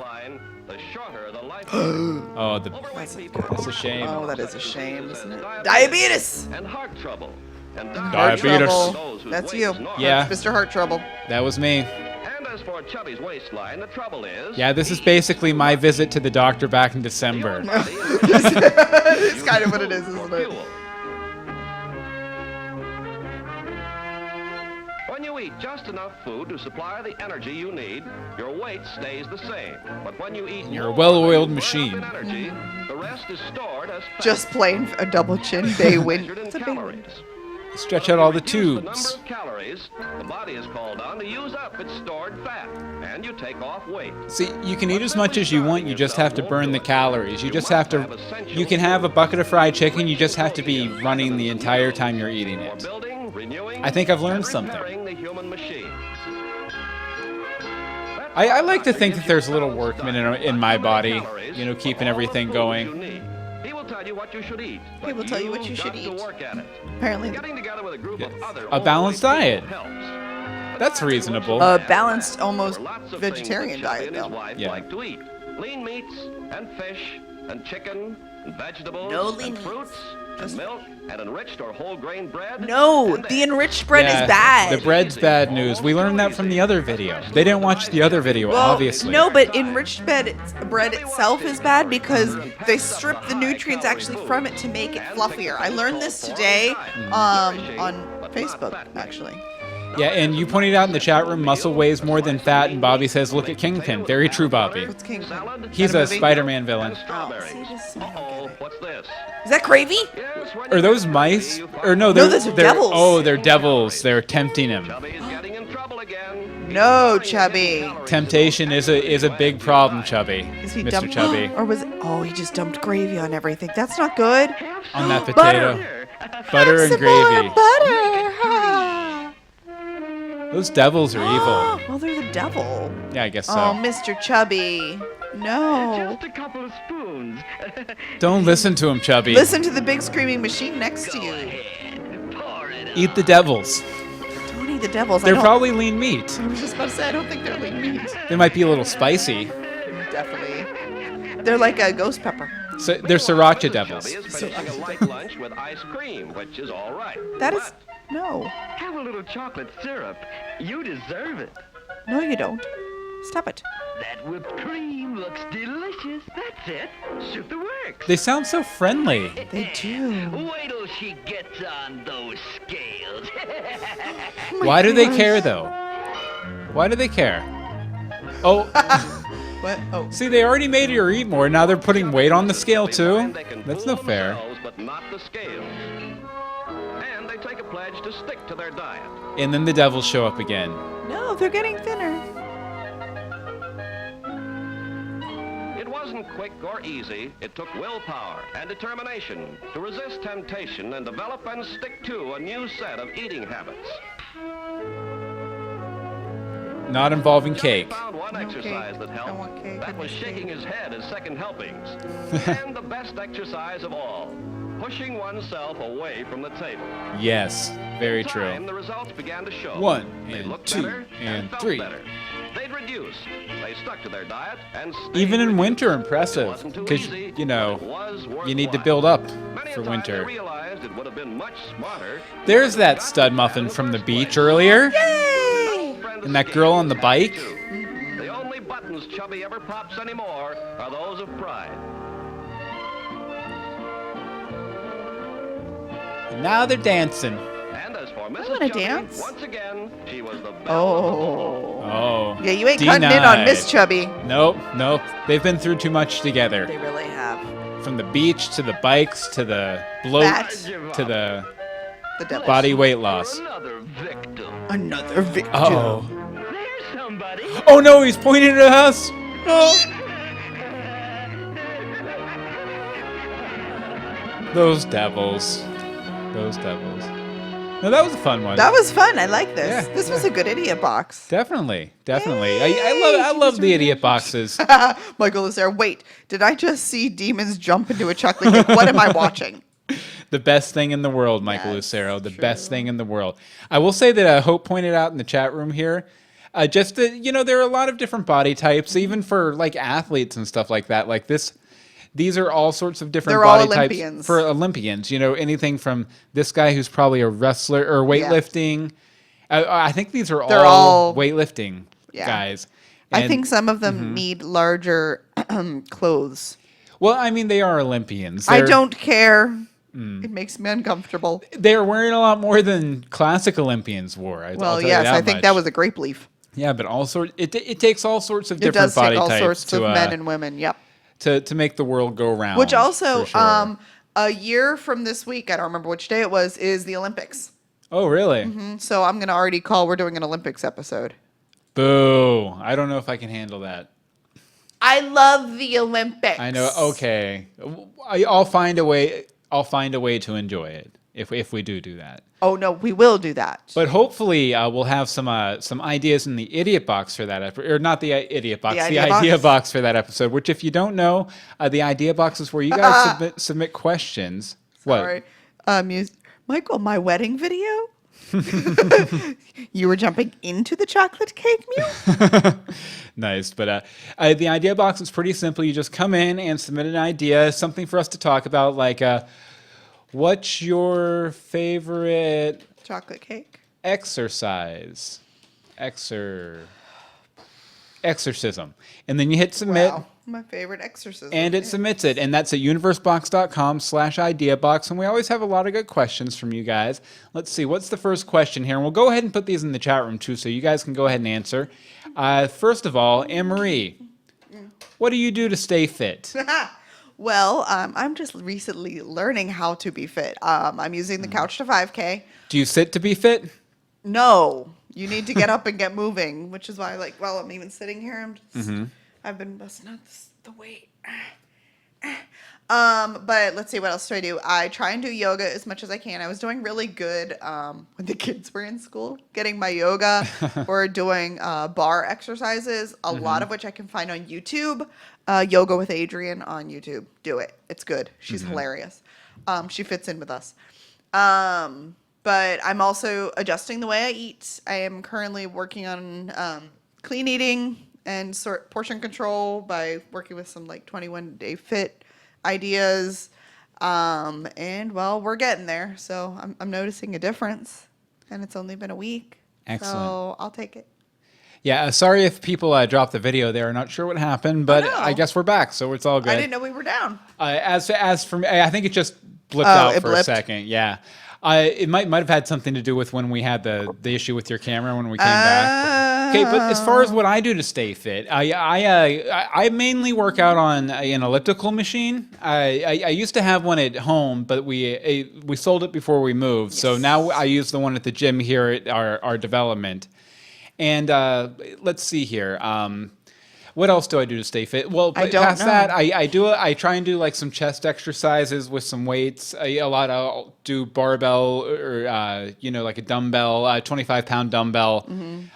Oh, that's a shame. Oh, that is a shame, isn't it? Diabetes. And heart trouble. Heart trouble. That's you. Yeah. That's Mr. Heart Trouble. That was me. And as for Chubby's waistline, the trouble is... Yeah, this is basically my visit to the doctor back in December. It's kind of what it is, isn't it? When you eat just enough food to supply the energy you need, your weight stays the same. But when you eat You're a well-oiled machine. energy, the rest is stored as fat. Just plain a double chin bay win. It's a bay win. Stretch out all the Reduce the number tubes. of calories the body is called on to use up its stored fat, and you take off weight. See, you can eat as much as you want, you just have to burn the calories. You just have to... You can have a bucket of fried chicken, you just have to be running the entire time you're eating it. I think I've learned something. I like to think that there's a little workman in my body, you know, keeping everything going. will tell you what you should eat. He will tell you what you should eat. To work at it. Apparently. Getting together with a group of other A balanced diet. helps. That's reasonable. A balanced, almost Lots of vegetarian things that Chubby diet, and his though. wife Yeah. like to eat. Lean meats and fish and chicken and vegetables No lean and meats. fruits and milk and enriched or whole grain bread. No, and the enriched bread Yeah, is bad. The bread's bad news. We learned that from the other video. They didn't watch the other video, Well, obviously. no, but enriched bread itself is bad because they strip the nutrients actually from it to make it fluffier. I learned this today on Facebook, actually. Yeah, and you pointed out in the chat room, muscle weighs more than fat, and Bobby says, look at Kingpin. Very true, Bobby. What's Kingpin? He's a Spider-Man villain. What's this? Is that gravy? Are those mice? Or no, No, those are devils. Oh, they're devils. They're tempting him. No, Chubby. Temptation is a big problem, Chubby. Is he Mr. dumped? Chubby. Or was it? Oh, he just dumped gravy on everything. That's not good. On that potato. Butter and Some gravy. more butter. Ah. Those devils are evil. Well, they're the devil. Yeah, I guess so. Oh, Mr. Chubby. No. Just a couple of spoons. Don't listen to him, Chubby. Listen to the big screaming machine next to you. Eat the devils. Don't eat the devils. They're probably lean meat. I was just about to say, I don't think they're lean meat. They might be a little spicy. Definitely. They're like a ghost pepper. So they're sriracha devils. Is finishing a light lunch with ice cream, which is all right. That is... No. Have a little chocolate syrup. You deserve it. No, you don't. Stop it. That whipped cream looks delicious. That's it. Shoot the works. They sound so friendly. They do. Wait till she gets on those scales. Why do they care, though? Why do they care? Oh. What? Oh. See, they already made her eat more. Now they're putting weight on the scale, too? That's no fair. But not the scales. And they take a pledge to stick to their diet. And then the devils show up again. No, they're getting thinner. It wasn't quick or easy. It took willpower and determination to resist temptation and develop and stick to a new set of eating habits. Not involving cake. Found one exercise that helped. That was shaking his head as second helpings. And the best exercise of all, pushing oneself away from the table. Yes, very true. Time, the results began to show. 1 They and looked 2 better and felt 3. better. They'd reduced. They stuck to their diet and stayed Even in reduced. winter, It impressive. wasn't too Because, easy, you know, but it was you need to worthwhile. build up Many for a time winter. they realized it would have been much smarter. There's that stud muffin from the beach earlier. Yay! And that girl on the bike. The only buttons Chubby ever pops anymore are those of pride. And now they're dancing. And as for Mrs. wanna Chubby, dance. once again, she was the belle Oh. Oh. Yeah, you ain't cutting in on Miss denied. Chubby. Nope, nope. They've been through too much together. They really have. From the beach to the bikes to the bloat That. to the devils. body weight loss. Another victim. Another victim. Oh. There's somebody. Oh no, he's pointing at us. No. Those devils. Those devils. No, that was a fun one. That was fun. I like this. Yeah, This was a good idiot box. Definitely, definitely. I love the idiot boxes. Michael is there. Wait, did I just see demons jump into a chuckling? Like, what am I watching? The best thing in the world, Michael Lucero. The best thing in the world. I will say that Hope pointed out in the chat room here, just that, you know, there are a lot of different body types, even for like athletes and stuff like that. Like this, these are all sorts of different They're all body types Olympians. for Olympians. You know, anything from this guy who's probably a wrestler or weightlifting. I think these are They're all all- weightlifting Yeah. guys. I And- think some of them need larger clothes. Well, I mean, they are Olympians. I They're- don't care. It makes me uncomfortable. They're wearing a lot more than classic Olympians wore. I'll Well, tell you yes, that I think much. that was a grape leaf. Yeah, but all sorts. It takes all sorts of It different does body take all types sorts to of men and women. Yep. to make the world go round. Which also, for sure. a year from this week, I don't remember which day it was, is the Olympics. Oh, really? So I'm gonna already call. We're doing an Olympics episode. Boo! I don't know if I can handle that. I love the Olympics. I know. Okay, I'll find a way. I'll find a way to enjoy it. if we do that. Oh no, we will do that. But hopefully we'll have some ideas in the idiot box for that episode, or not the idiot box, the idea box for that episode. Which, if you don't know, the idea box is where you guys submit questions. Sorry. What? Michael, my wedding video. You were jumping into the chocolate cake mule? Nice. But the idea box is pretty simple. You just come in and submit an idea, something for us to talk about, like what's your favorite chocolate cake exercise? Exorcism. And then you hit submit. Wow. My favorite exorcism. And it submits it. And that's at universebox.com/ideabox. And we always have a lot of good questions from you guys. Let's see. What's the first question here? And we'll go ahead and put these in the chat room, too, so you guys can go ahead and answer. First of all, Anne-Marie, what do you do to stay fit? Well, I'm just recently learning how to be fit. I'm using the couch to 5K. Do you sit to be fit? No. You need to get up and get moving, which is why, like, while I'm even sitting here, I've been busting out the weight. But let's see, what else do I do? I try and do yoga as much as I can. I was doing really good when the kids were in school, getting my yoga or doing bar exercises, a lot of which I can find on YouTube. Yoga with Adrian on YouTube. Do it. It's good. She's hilarious. She fits in with us. But I'm also adjusting the way I eat. I am currently working on clean eating and portion control by working with some like 21-day fit ideas. And well, we're getting there. So I'm noticing a difference, and it's only been a week. Excellent. So I'll take it. Yeah, sorry if people dropped the video there. Not sure what happened, but I guess we're back, so it's all good. I didn't know we were down. As for me, I think it just blipped out for a second. Yeah. It might have had something to do with when we had the issue with your camera when we came back. Okay, but as far as what I do to stay fit, I mainly work out on an elliptical machine. I used to have one at home, but we sold it before we moved. Yes. So now I use the one at the gym here at our development. And let's see here. What else do I do to stay fit? Well, past that, I try and do like some chest exercises with some weights. I'll do barbell or like a dumbbell, 25-pound dumbbell,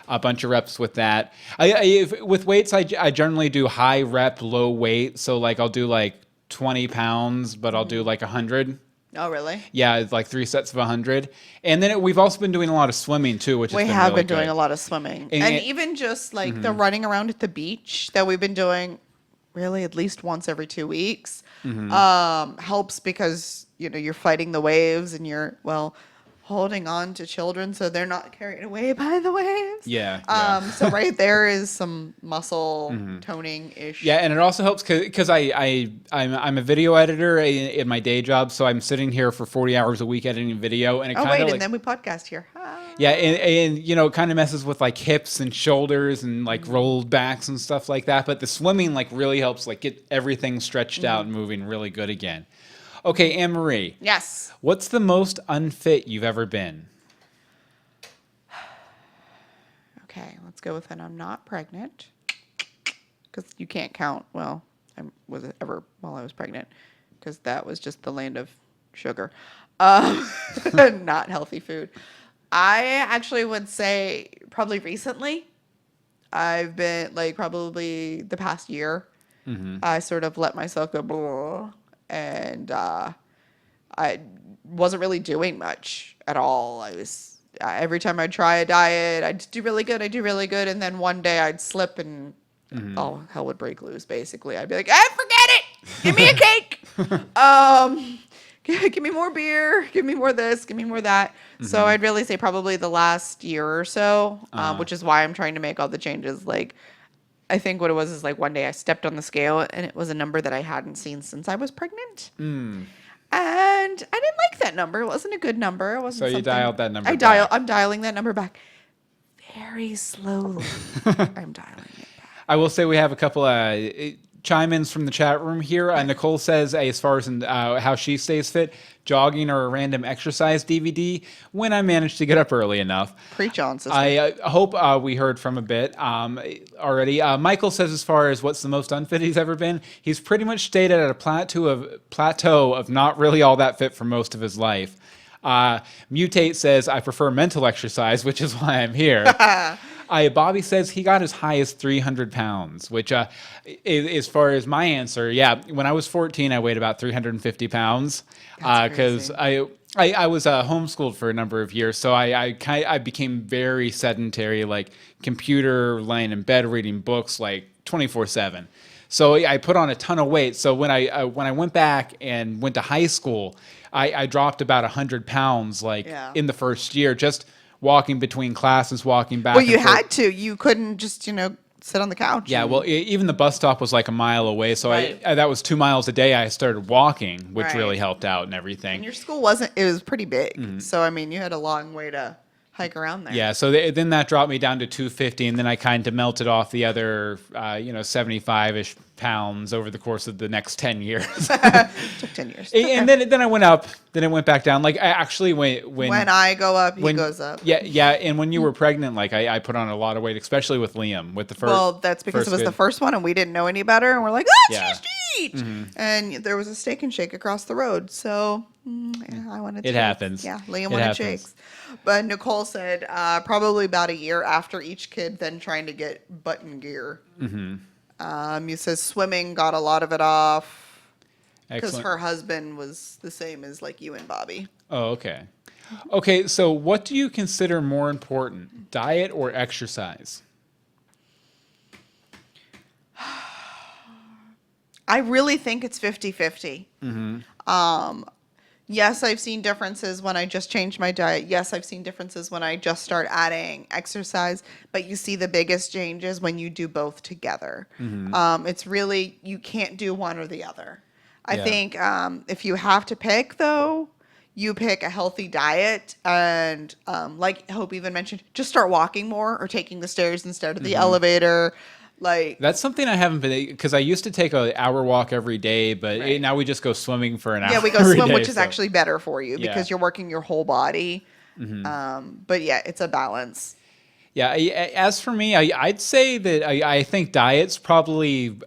a bunch of reps with that. With weights, I generally do high rep, low weight. So like I'll do like 20 pounds, but I'll do like 100. Oh, really? Yeah, it's like 3 sets of 100. And then we've also been doing a lot of swimming, too, which has been really good. We have been doing a lot of swimming. And even just, like, the running around at the beach that we've been doing really at least once every 2 weeks helps because, you're fighting the waves and you're, holding on to children so they're not carried away by the waves. Yeah. So right there is some muscle toning-ish. Yeah, and it also helps because I'm a video editor in my day job, so I'm sitting here for 40 hours a week editing video. And and then we podcast here. Yeah, and it kind of messes with like hips and shoulders and like rolled backs and stuff like that. But the swimming like really helps like get everything stretched out and moving really good again. Okay, Anne-Marie. Yes. What's the most unfit you've ever been? Okay, let's go with it. I'm not pregnant. Because you can't count, was it ever while I was pregnant? Because that was just the land of sugar. Not healthy food. I actually would say probably recently. I've been, probably the past year. I sort of let myself go, blah, and I wasn't really doing much at all. I was every time I'd try a diet, I'd do really good, and then one day I'd slip and hell would break loose. Basically, I'd be like, forget it. Give me a cake. Give me more beer. Give me more this. Give me more that. So I'd really say probably the last year or so, which is why I'm trying to make all the changes. Like, I think what it was is like one day I stepped on the scale and it was a number that I hadn't seen since I was pregnant. And I didn't like that number. It wasn't a good number. It wasn't. So you dialed that number back. I'm dialing that number very slowly. I'm dialing it back. I will say we have a couple of chime-ins from the chat room here. Nicole says, as far as how she stays fit, jogging or a random exercise DVD when I manage to get up early enough. Preach on, sister. I hope we heard from a bit already. Michael says, as far as what's the most unfit he's ever been, he's pretty much stayed at a plateau of not really all that fit for most of his life. Mutate says, I prefer mental exercise, which is why I'm here. Bobby says he got as high as 300 pounds, which, as far as my answer, when I was 14, I weighed about 350 pounds because I was homeschooled for a number of years, so I became very sedentary, like computer, laying in bed, reading books, like 24/7. So I put on a ton of weight. So when I went back and went to high school, I dropped about 100 pounds, in the first year, just walking between classes, walking back. Well, you had to. You couldn't just, sit on the couch. Yeah, well, even the bus stop was like a mile away, so that was 2 miles a day. I started walking, which really helped out and everything. And your school it was pretty big. So, I mean, you had a long way to hike around there. Yeah, so then that dropped me down to 250, and then I kind of melted off the other, 75-ish pounds over the course of the next 10 years. Took 10 years. And then I went up, then it went back down. Like, I actually, when I go up, he goes up. Yeah, and when you were pregnant, I put on a lot of weight, especially with Liam, with the first. Well, that's because it was the first one, and we didn't know any better, and we're like, cheese to eat! And there was a Steak and Shake across the road, so I wanted to. It happens. Yeah, Liam wanted shakes. But Nicole said probably about a year after each kid, then trying to get button gear. You says swimming got a lot of it off because her husband was the same as like you and Bobby. Oh, okay. Okay, so what do you consider more important, diet or exercise? I really think it's 50-50. Yes, I've seen differences when I just changed my diet. Yes, I've seen differences when I just start adding exercise. But you see the biggest changes when you do both together. It's really, you can't do one or the other. I think if you have to pick, though, you pick a healthy diet. And like Hope even mentioned, just start walking more or taking the stairs instead of the elevator. Like, that's something I haven't been, because I used to take an hour walk every day, but now we just go swimming for an hour. Yeah, we go swim, which is actually better for you because you're working your whole body. But yeah, it's a balance. Yeah, as for me, I'd say that I think diet's probably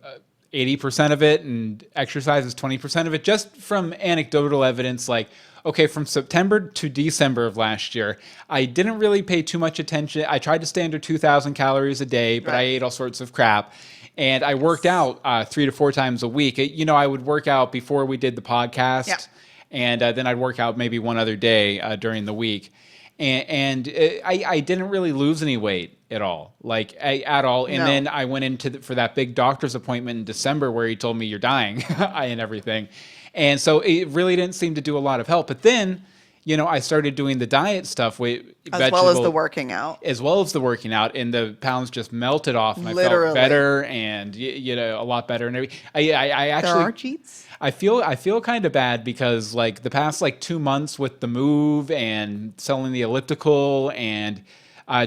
80% of it and exercise is 20% of it, just from anecdotal evidence. Like, okay, from September to December of last year, I didn't really pay too much attention. I tried to stay under 2,000 calories a day, but I ate all sorts of crap. And I worked out 3 to 4 times a week. I would work out before we did the podcast, and then I'd work out maybe one other day during the week. And I didn't really lose any weight at all, at all. And then I went into for that big doctor's appointment in December where he told me you're dying and everything. And so it really didn't seem to do a lot of help. But then, I started doing the diet stuff with as well as the working out. As well as the working out, and the pounds just melted off, and I felt better and a lot better. And everything. I actually there are cheats. I feel kind of bad because the past 2 months with the move and selling the elliptical and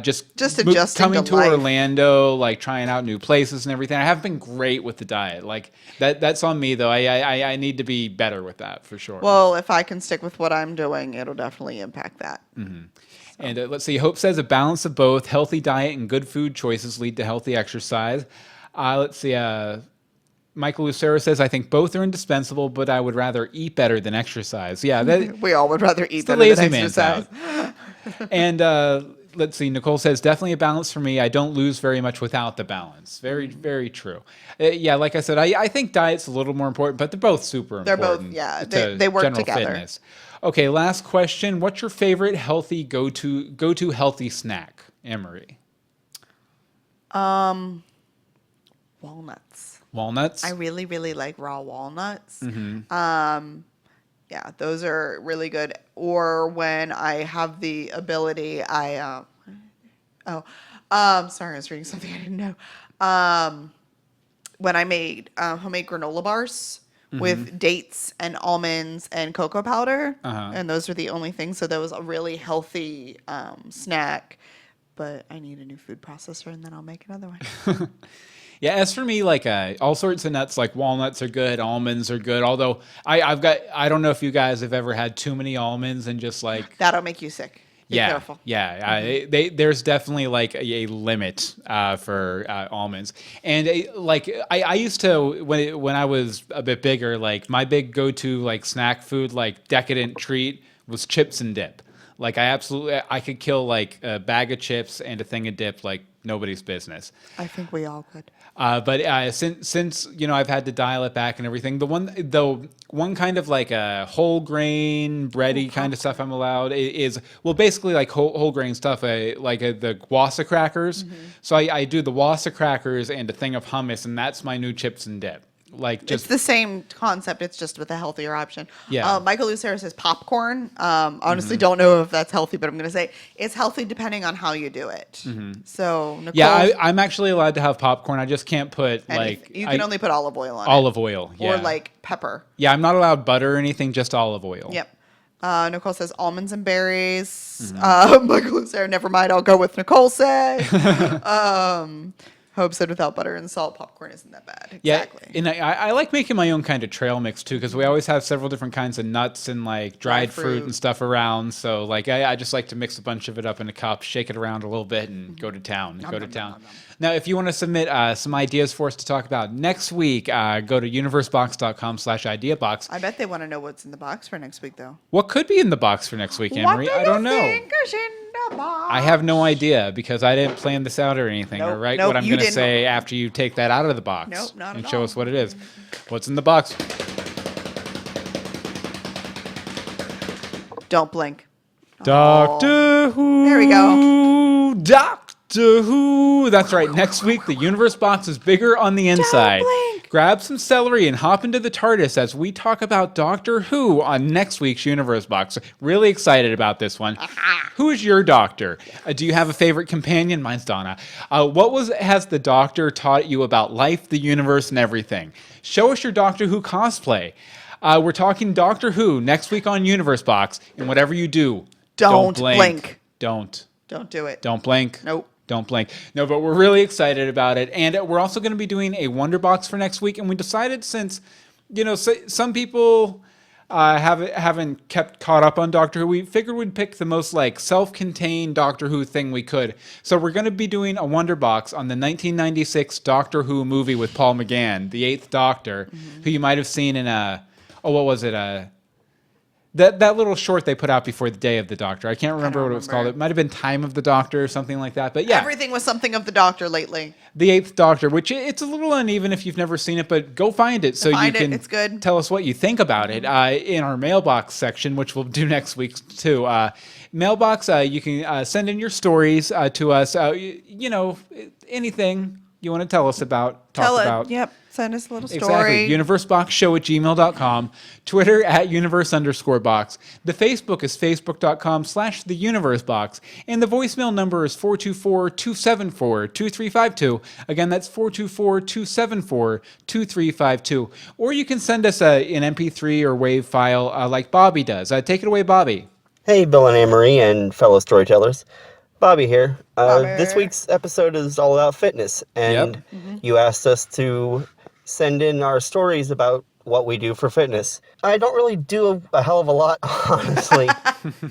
just adjusting coming to life. Orlando, trying out new places and everything. I haven't been great with the diet. That's on me though. I need to be better with that for sure. Well, if I can stick with what I'm doing, it'll definitely impact that. And let's see. Hope says a balance of both healthy diet and good food choices lead to healthy exercise. Let's see. Michael Lucero says, I think both are indispensable, but I would rather eat better than exercise. Yeah, we all would rather eat better lazy than exercise. And let's see. Nicole says, definitely a balance for me. I don't lose very much without the balance. Very, very true. Yeah, like I said, I think diet's a little more important, but they're both super important. They're both, they work together. Fitness. Okay, last question. What's your favorite healthy go-to healthy snack, Emery? Walnuts. Walnuts? I really, really like raw walnuts. Yeah, those are really good. Or when I have the ability, sorry, I was reading something I didn't know. When I made homemade granola bars with dates and almonds and cocoa powder, and those are the only things. So that was a really healthy snack. But I need a new food processor, and then I'll make another one. Yeah, as for me, all sorts of nuts, like walnuts are good, almonds are good. Although I don't know if you guys have ever had too many almonds and just that'll make you sick. Be careful. Yeah. There's definitely a limit for almonds. And I used to when I was a bit bigger, my big go-to snack food, decadent treat was chips and dip. Like I could kill like a bag of chips and a thing of dip like nobody's business. I think we all could. But since I've had to dial it back and everything, the one kind of like a whole grain bready kind of stuff I'm allowed is basically like whole grain stuff, the Wassa crackers. Mm-hmm. So I do the Wassa crackers and a thing of hummus, and that's my new chips and dip. Like It's the same concept. It's just with a healthier option. Yeah. Michael Lucero says popcorn. Honestly, don't know if that's healthy, but I'm going to say it's healthy depending on how you do it. So, Nicole, yeah, I'm actually allowed to have popcorn. I just can't put you can only put olive oil on olive oil, or like pepper. Yeah, I'm not allowed butter or anything, just olive oil. Yep. Nicole says almonds and berries. Michael Lucero, never mind. I'll go with Nicole said. Hope said without butter and salt, popcorn isn't that bad. Exactly. Yeah, and I like making my own kind of trail mix too, because we always have several different kinds of nuts and like dried fruit and stuff around. So like I just like to mix a bunch of it up in a cup, shake it around a little bit, and go to town. Now, if you want to submit some ideas for us to talk about next week, go to universebox.com/ideabox. I bet they want to know what's in the box for next week, though. What could be in the box for next week, Anne-Marie? I don't know. Think is in the box? I have no idea because I didn't plan this out or anything. Nope, Or write nope, what I'm you going to didn't. say after you take that out of the box. Nope, not and at show all. us what it is. What's in the box? Don't blink. Doctor Who. There we go. Doctor Who. That's right. Next week, the universe box is bigger on the inside. blink. Grab some celery and hop into the TARDIS as we talk about Doctor Who on next week's universe box. Really excited about this one. Who is your doctor? Do you have a favorite companion? Mine's Donna. What has the doctor taught you about life, the universe, and everything? Show us your Doctor Who cosplay. We're talking Doctor Who next week on Universe Box, and whatever you do, Don't blink. blink. Don't do it. Don't blink. Nope. Don't blink. No, but we're really excited about it, and we're also going to be doing a Wonder Box for next week. And we decided, since some people haven't kept caught up on Doctor Who, we figured we'd pick the most like self-contained Doctor Who thing we could. So we're going to be doing a Wonder Box on the 1996 Doctor Who movie with Paul McGann, the Eighth Doctor, who you might have seen in what was it? That little short they put out before the Day of the Doctor. I can't remember what it was called. It might have been Time of the Doctor or something like that. But yeah, Everything was something of the Doctor lately. the Eighth Doctor, which it's a little uneven if you've never seen it, but go find it so you can It's good. tell us what you think about it in our mailbox section, which we'll do next week too. Mailbox, you can send in your stories to us. Anything you want to tell us about, talk about. Yep. Send us a little story. Exactly. UniverseBoxShow@gmail.com. Twitter @universe_box. The Facebook is facebook.com/theuniversebox. And the voicemail number is 424-274-2352. Again, that's 424-274-2352. Or you can send us an MP3 or WAV file like Bobby does. Take it away, Bobby. Hey, Bill and Anne-Marie and fellow storytellers. Bobby here. This week's episode is all about fitness, and you asked us to send in our stories about what we do for fitness. I don't really do a hell of a lot, honestly,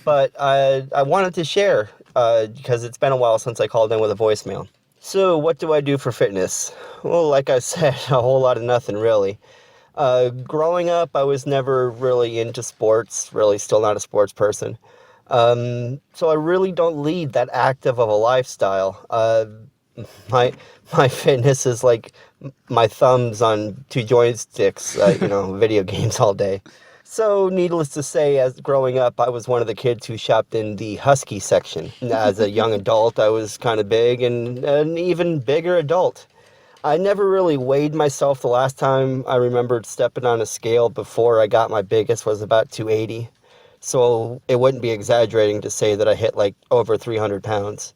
but I wanted to share because it's been a while since I called in with a voicemail. So what do I do for fitness? Well, like I said, a whole lot of nothing, really. Growing up, I was never really into sports, really still not a sports person. So I really don't lead that active of a lifestyle. My fitness is like my thumbs on two joysticks, video games all day. So needless to say, as growing up, I was one of the kids who shopped in the Husky section. As a young adult, I was kind of big and an even bigger adult. I never really weighed myself. The last time I remembered stepping on a scale before I got my biggest was about 280. So it wouldn't be exaggerating to say that I hit like over 300 pounds.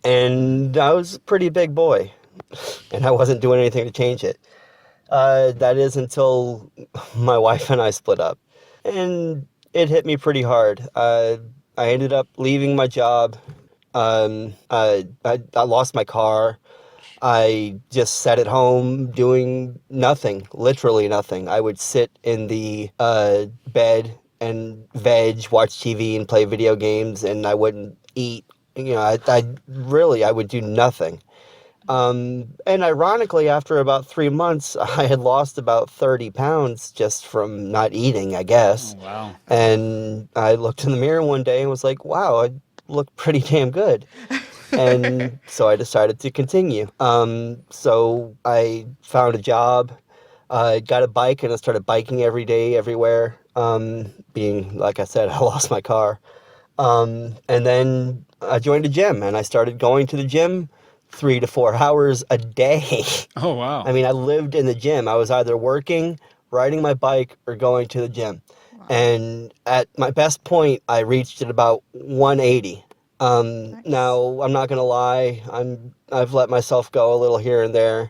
And I was a pretty big boy, and I wasn't doing anything to change it. That is until my wife and I split up. And it hit me pretty hard. I ended up leaving my job. I lost my car. I just sat at home doing nothing, literally nothing. I would sit in the bed and veg, watch TV and play video games, and I wouldn't eat. I would do nothing. And ironically, after about 3 months, I had lost about 30 pounds just from not eating, I guess. Oh, wow. And I looked in the mirror one day and was like, wow, I look pretty damn good. And so I decided to continue. So I found a job, got a bike, and I started biking every day, everywhere. Being, like I said, I lost my car. And then I joined a gym, and I started going to the gym 3 to 4 hours a day. Oh, wow. I mean, I lived in the gym. I was either working, riding my bike, or going to the gym. Wow. And at my best point, I reached at about 180. Nice. Now, I'm not going to lie. I've let myself go a little here and there.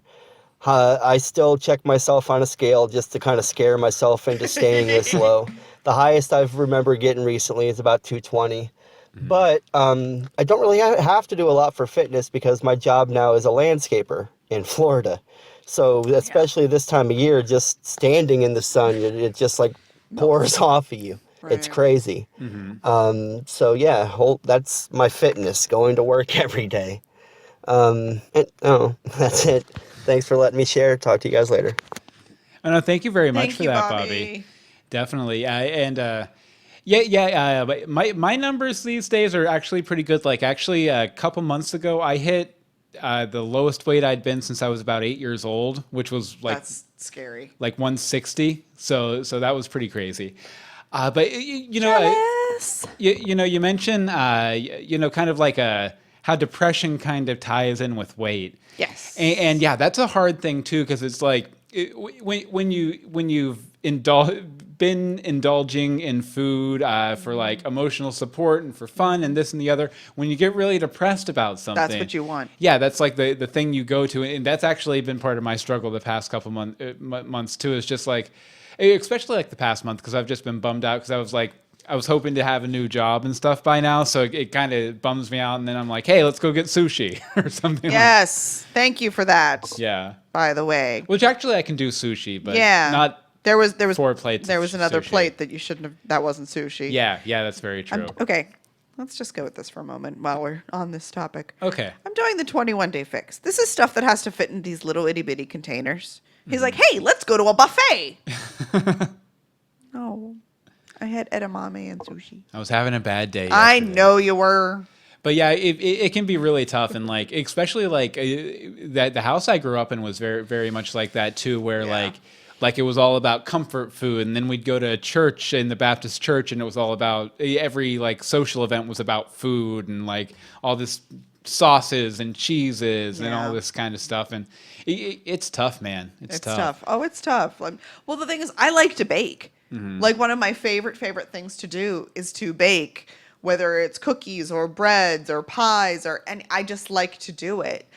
I still check myself on a scale just to kind of scare myself into staying this low. The highest I've remember getting recently is about 220. But I don't really have to do a lot for fitness because my job now is a landscaper in Florida. So especially this time of year, just standing in the sun, it just like pours off of you. Right. It's crazy. So yeah, that's my fitness, going to work every day. That's it. Thanks for letting me share. Talk to you guys later. Oh, no, thank you very much for that, Bobby. Definitely. But my numbers these days are actually pretty good. Like, actually, a couple months ago, I hit the lowest weight I'd been since I was about 8 years old, which was like that's scary, like 160. So that was pretty crazy. But you mentioned kind of like how depression kind of ties in with weight. Yes. And yeah, that's a hard thing too, because it's like when you've been indulging in food for like emotional support and for fun and this and the other, when you get really depressed about something, that's what you want. Yeah, that's like the thing you go to, and that's actually been part of my struggle the past couple months too. Is just like, especially like the past month, because I've just been bummed out because I was hoping to have a new job and stuff by now, so it kind of bums me out. And then I'm like, hey, let's go get sushi or something. Yes, thank you for that. Yeah. By the way, which actually I can do sushi, but not. There was 4 plates. There was another sushi. Plate that you shouldn't have. That wasn't sushi. Yeah, that's very true. Okay, let's just go with this for a moment while we're on this topic. Okay. I'm doing the 21-day fix. This is stuff that has to fit in these little itty bitty containers. He's like, hey, let's go to a buffet. Oh. I had edamame and sushi. I was having a bad day yesterday. I know you were. But yeah, it can be really tough, and like especially like that the house I grew up in was very very much like that too, where like it was all about comfort food, and then we'd go to a church in the Baptist church, and it was all about every like social event was about food and like all this sauces and cheeses and all this kind of stuff, and it's tough, man. It's tough. Oh, it's tough. Well, the thing is, I like to bake. Like one of my favorite things to do is to bake, whether it's cookies or breads or pies and I just like to do it.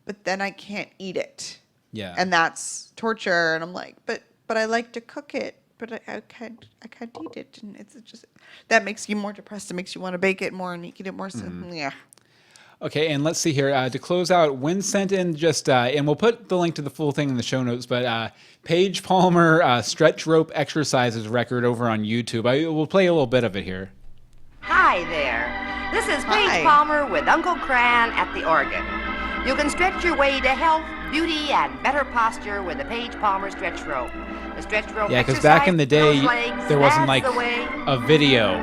But then I can't eat it. Yeah. And that's torture. And I'm like, but I like to cook it, but I can't eat it. And it's just that makes you more depressed. It makes you want to bake it more and eat it more. Yeah. Okay, and let's see here. To close out, Wynn sent in just, and we'll put the link to the full thing in the show notes, but Paige Palmer stretch rope exercises record over on YouTube. We'll play a little bit of it here. Hi there. This is Paige Palmer with Uncle Cran at the organ. You can stretch your way to health, beauty, and better posture with the Paige Palmer stretch rope. The stretch rope Yeah, because back in the day, there wasn't like way, a video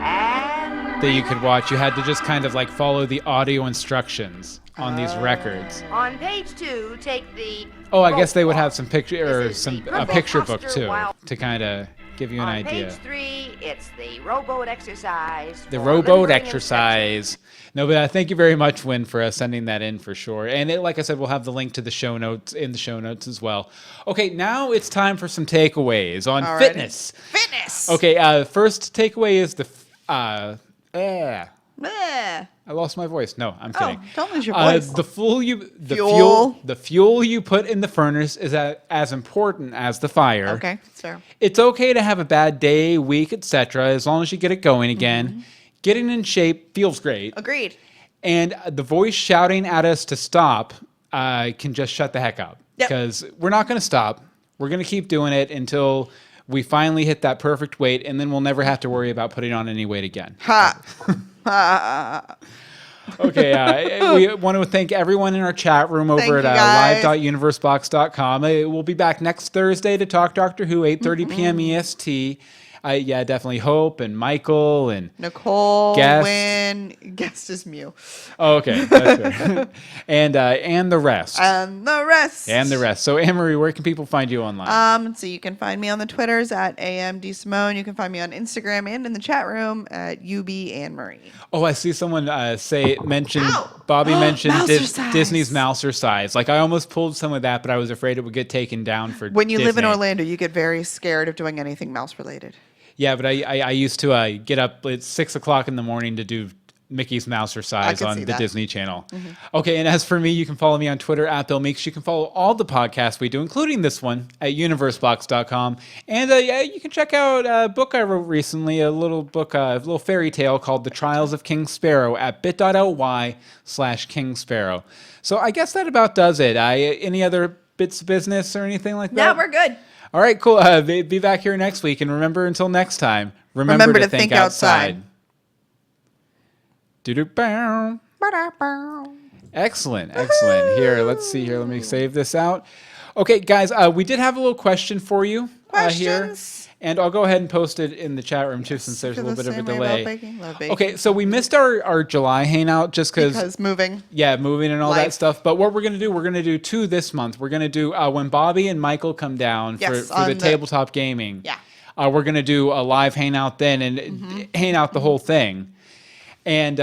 that you could watch. You had to just kind of like follow the audio instructions on these records. On page 2, take the. Oh, I guess they would have some picture or a picture book too to kind of give you an idea. On page 3, it's the rowboat exercise. The rowboat exercise. No, but thank you very much, Wynn, for sending that in for sure. And like I said, we'll have the link to the show notes in the show notes as well. Okay, now it's time for some takeaways on fitness. Fitness. Okay, first takeaway is I lost my voice. No, I'm kidding. Don't lose your voice. The fuel you put in the furnace is as important as the fire. Okay, fair. It's okay to have a bad day, week, etc. as long as you get it going again. Getting in shape feels great. Agreed. And the voice shouting at us to stop can just shut the heck up. Because we're not going to stop. We're going to keep doing it until we finally hit that perfect weight, and then we'll never have to worry about putting on any weight again. Okay, we want to thank everyone in our chat room over at live.universebox.com. We'll be back next Thursday to talk Doctor Who, 8:30 p.m. EST. Yeah, definitely Hope and Michael and Nicole, Guest. Win, Guest is Mew. Oh, okay, that's fair. and the rest. And the rest. And the rest. So, Anne-Marie, where can people find you online? So you can find me on the Twitters at AMDSimone. You can find me on Instagram and in the chat room at UBAnneMarie. Oh, I see someone Bobby mentioned Disney's Mouser size. Like, I almost pulled some of that, but I was afraid it would get taken down for When you Disney. live in Orlando, you get very scared of doing anything mouse related. Yeah, but I used to get up at 6 o'clock in the morning to do Mickey's Mouser size on the Disney Channel. Mm-hmm. Okay, and as for me, you can follow me on Twitter at Bill Meeks. You can follow all the podcasts we do, including this one, at universebox.com. And you can check out a book I wrote recently, a little fairy tale called The Trials of King Sparrow at bit.ly/King Sparrow. So I guess that about does it. Any other bits of business or anything like that? No, we're good. All right, cool. Be back here next week. And remember, until next time, remember to think outside. Do-do-bow. Excellent. Here, let's see here. Let me save this out. Okay, guys, we did have a little question for you here. And I'll go ahead and post it in the chat room, too, since there's a little bit of a delay. Okay, so we missed our July hangout just because moving. Yeah, moving and all that stuff. But what we're going to do 2 this month. We're going to do when Bobby and Michael come down for the tabletop gaming. Yeah. We're going to do a live hangout then and hang out the whole thing. And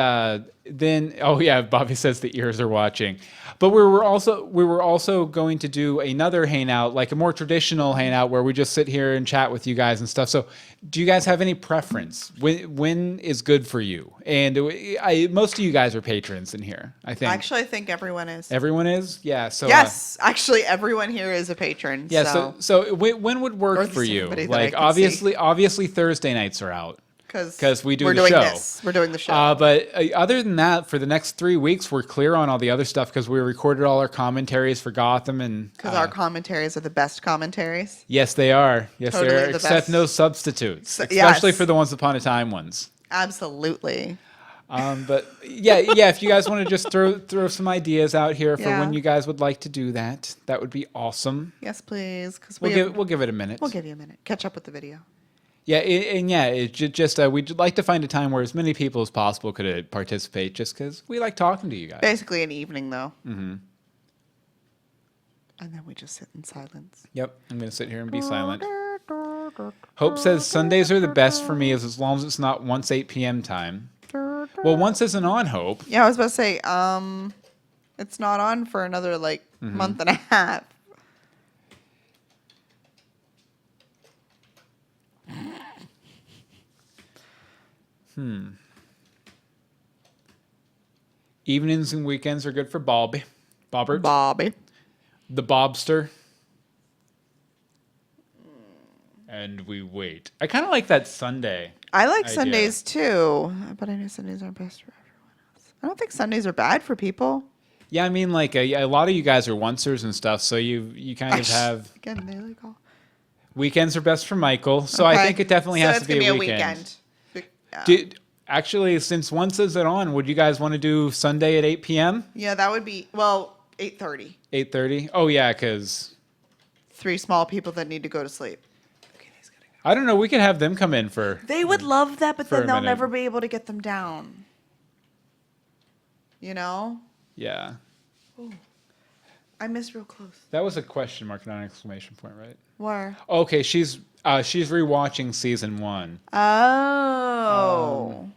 then, Bobby says the ears are watching. But we were also going to do another hangout, like a more traditional hangout where we just sit here and chat with you guys and stuff. So do you guys have any preference? When is good for you? And most of you guys are patrons in here, I think. Actually, I think everyone is. Everyone is? Yeah. So yes, actually, everyone here is a patron. Yeah. So when would work for you? Like obviously Thursday nights are out. Because we do the show. We're doing the show. But other than that, for the next 3 weeks, we're clear on all the other stuff because we recorded all our commentaries for Gotham. Because our commentaries are the best commentaries. Yes, they are. Yes, totally they are. Except no substitutes. Especially for the Once Upon a Time ones. Absolutely. But if you guys want to just throw some ideas out here for when you guys would like to do that, that would be awesome. Yes, please. Because we'll give it a minute. We'll give you a minute. Catch up with the video. Yeah, we'd like to find a time where as many people as possible could participate, just because we like talking to you guys. Basically an evening, though. Mm-hmm. And then we just sit in silence. Yep, I'm going to sit here and be silent. Hope says Sundays are the best for me as long as it's not once 8 p.m. time. Well, once isn't on, Hope. Yeah, I was about to say, it's not on for another, month and a half. Evenings and weekends are good for Bobby. Bobby. The Bobster. And we wait. I kind of like that Sunday. I like Sundays too, but I know Sundays aren't best for everyone else. I don't think Sundays are bad for people. Yeah, I mean, a lot of you guys are oncers and stuff, so you kind of have... Again, they like all... Weekends are best for Michael, so I think it definitely has to be a weekend. Actually, since once is it on, would you guys want to do Sunday at 8 p.m.? Yeah, that would be, 8:30. 8:30? Oh, yeah, because... 3 small people that need to go to sleep. Okay, he's gonna go. I don't know, we could have them come in for... They would love that, but then they'll never be able to get them down. You know? Yeah. Ooh. I missed real close. That was a question mark, not an exclamation point, right? Where? Okay, she's rewatching season 1. Oh.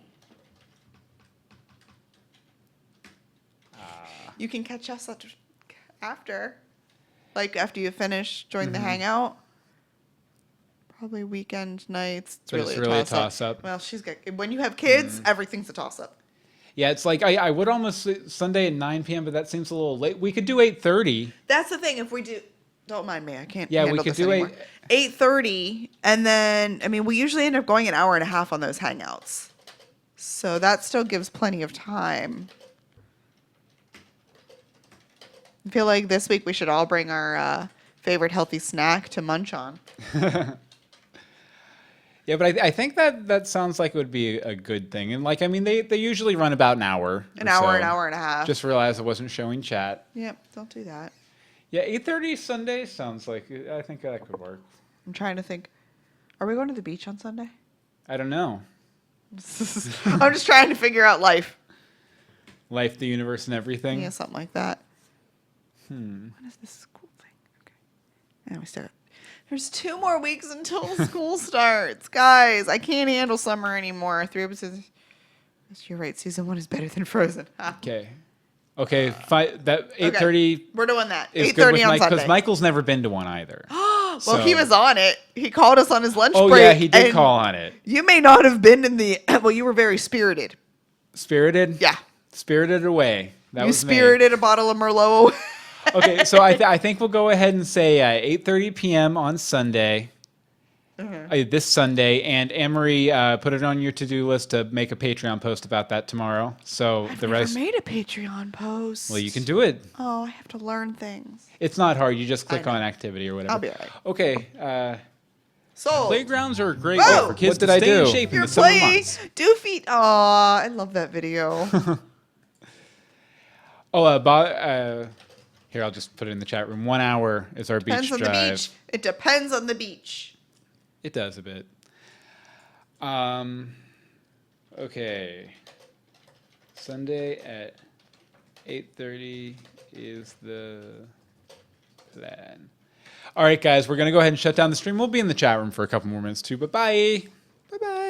You can catch us after. After you finish, join the hangout. Probably weekend nights. It's really a toss-up. Well, when you have kids, everything's a toss-up. Yeah, it's I would almost say Sunday at 9 p.m., but that seems a little late. We could do 8:30. That's the thing. If we do... Don't mind me. I can't. Yeah, we could do 8:30, and then we usually end up going an hour and a half on those hangouts, so that still gives plenty of time. I feel like this week we should all bring our favorite healthy snack to munch on. Yeah, but I think that sounds like it would be a good thing. And like, I mean, they usually run about an hour. An hour and a half. Just realized I wasn't showing chat. Yep, don't do that. Yeah, 8:30 Sunday sounds like, I think that could work. I'm trying to think. Are we going to the beach on Sunday? I don't know. I'm just trying to figure out life. Life, the universe, and everything? Yeah, something like that. When is this school thing? Okay. And we start. There's 2 more weeks until school starts. Guys, I can't handle summer anymore. 3 episodes. You're right. Season 1 is better than Frozen. Okay. Okay, that 8:30. Okay. We're doing that. 8:30 on Sunday. Because Michael's never been to one either. Well, he was on it. He called us on his lunch break. Oh, yeah, he did call on it. You may not have been in the... Well, you were very spirited. Spirited? Yeah. Spirited away. That was me. You spirited a bottle of Merlot away. Okay, so I think we'll go ahead and say 8:30 p.m. on Sunday, this Sunday, and Anne-Marie, put it on your to-do list to make a Patreon post about that tomorrow. So I've never made a Patreon post. Well, you can do it. Oh, I have to learn things. It's not hard. You just click on activity or whatever. I'll be all right. Okay. So playgrounds are a great Whoa! way for kids What did to I stay in do? shape in You're the summer playing months. Doofy. Aw, I love that video. Here, I'll just put it in the chat room. 1 hour is our Depends beach on drive. the beach. It depends on the beach. It does a bit. Okay. Sunday at 8:30 is the plan. All right, guys, we're going to go ahead and shut down the stream. We'll be in the chat room for a couple more minutes, too. But bye. Bye-bye.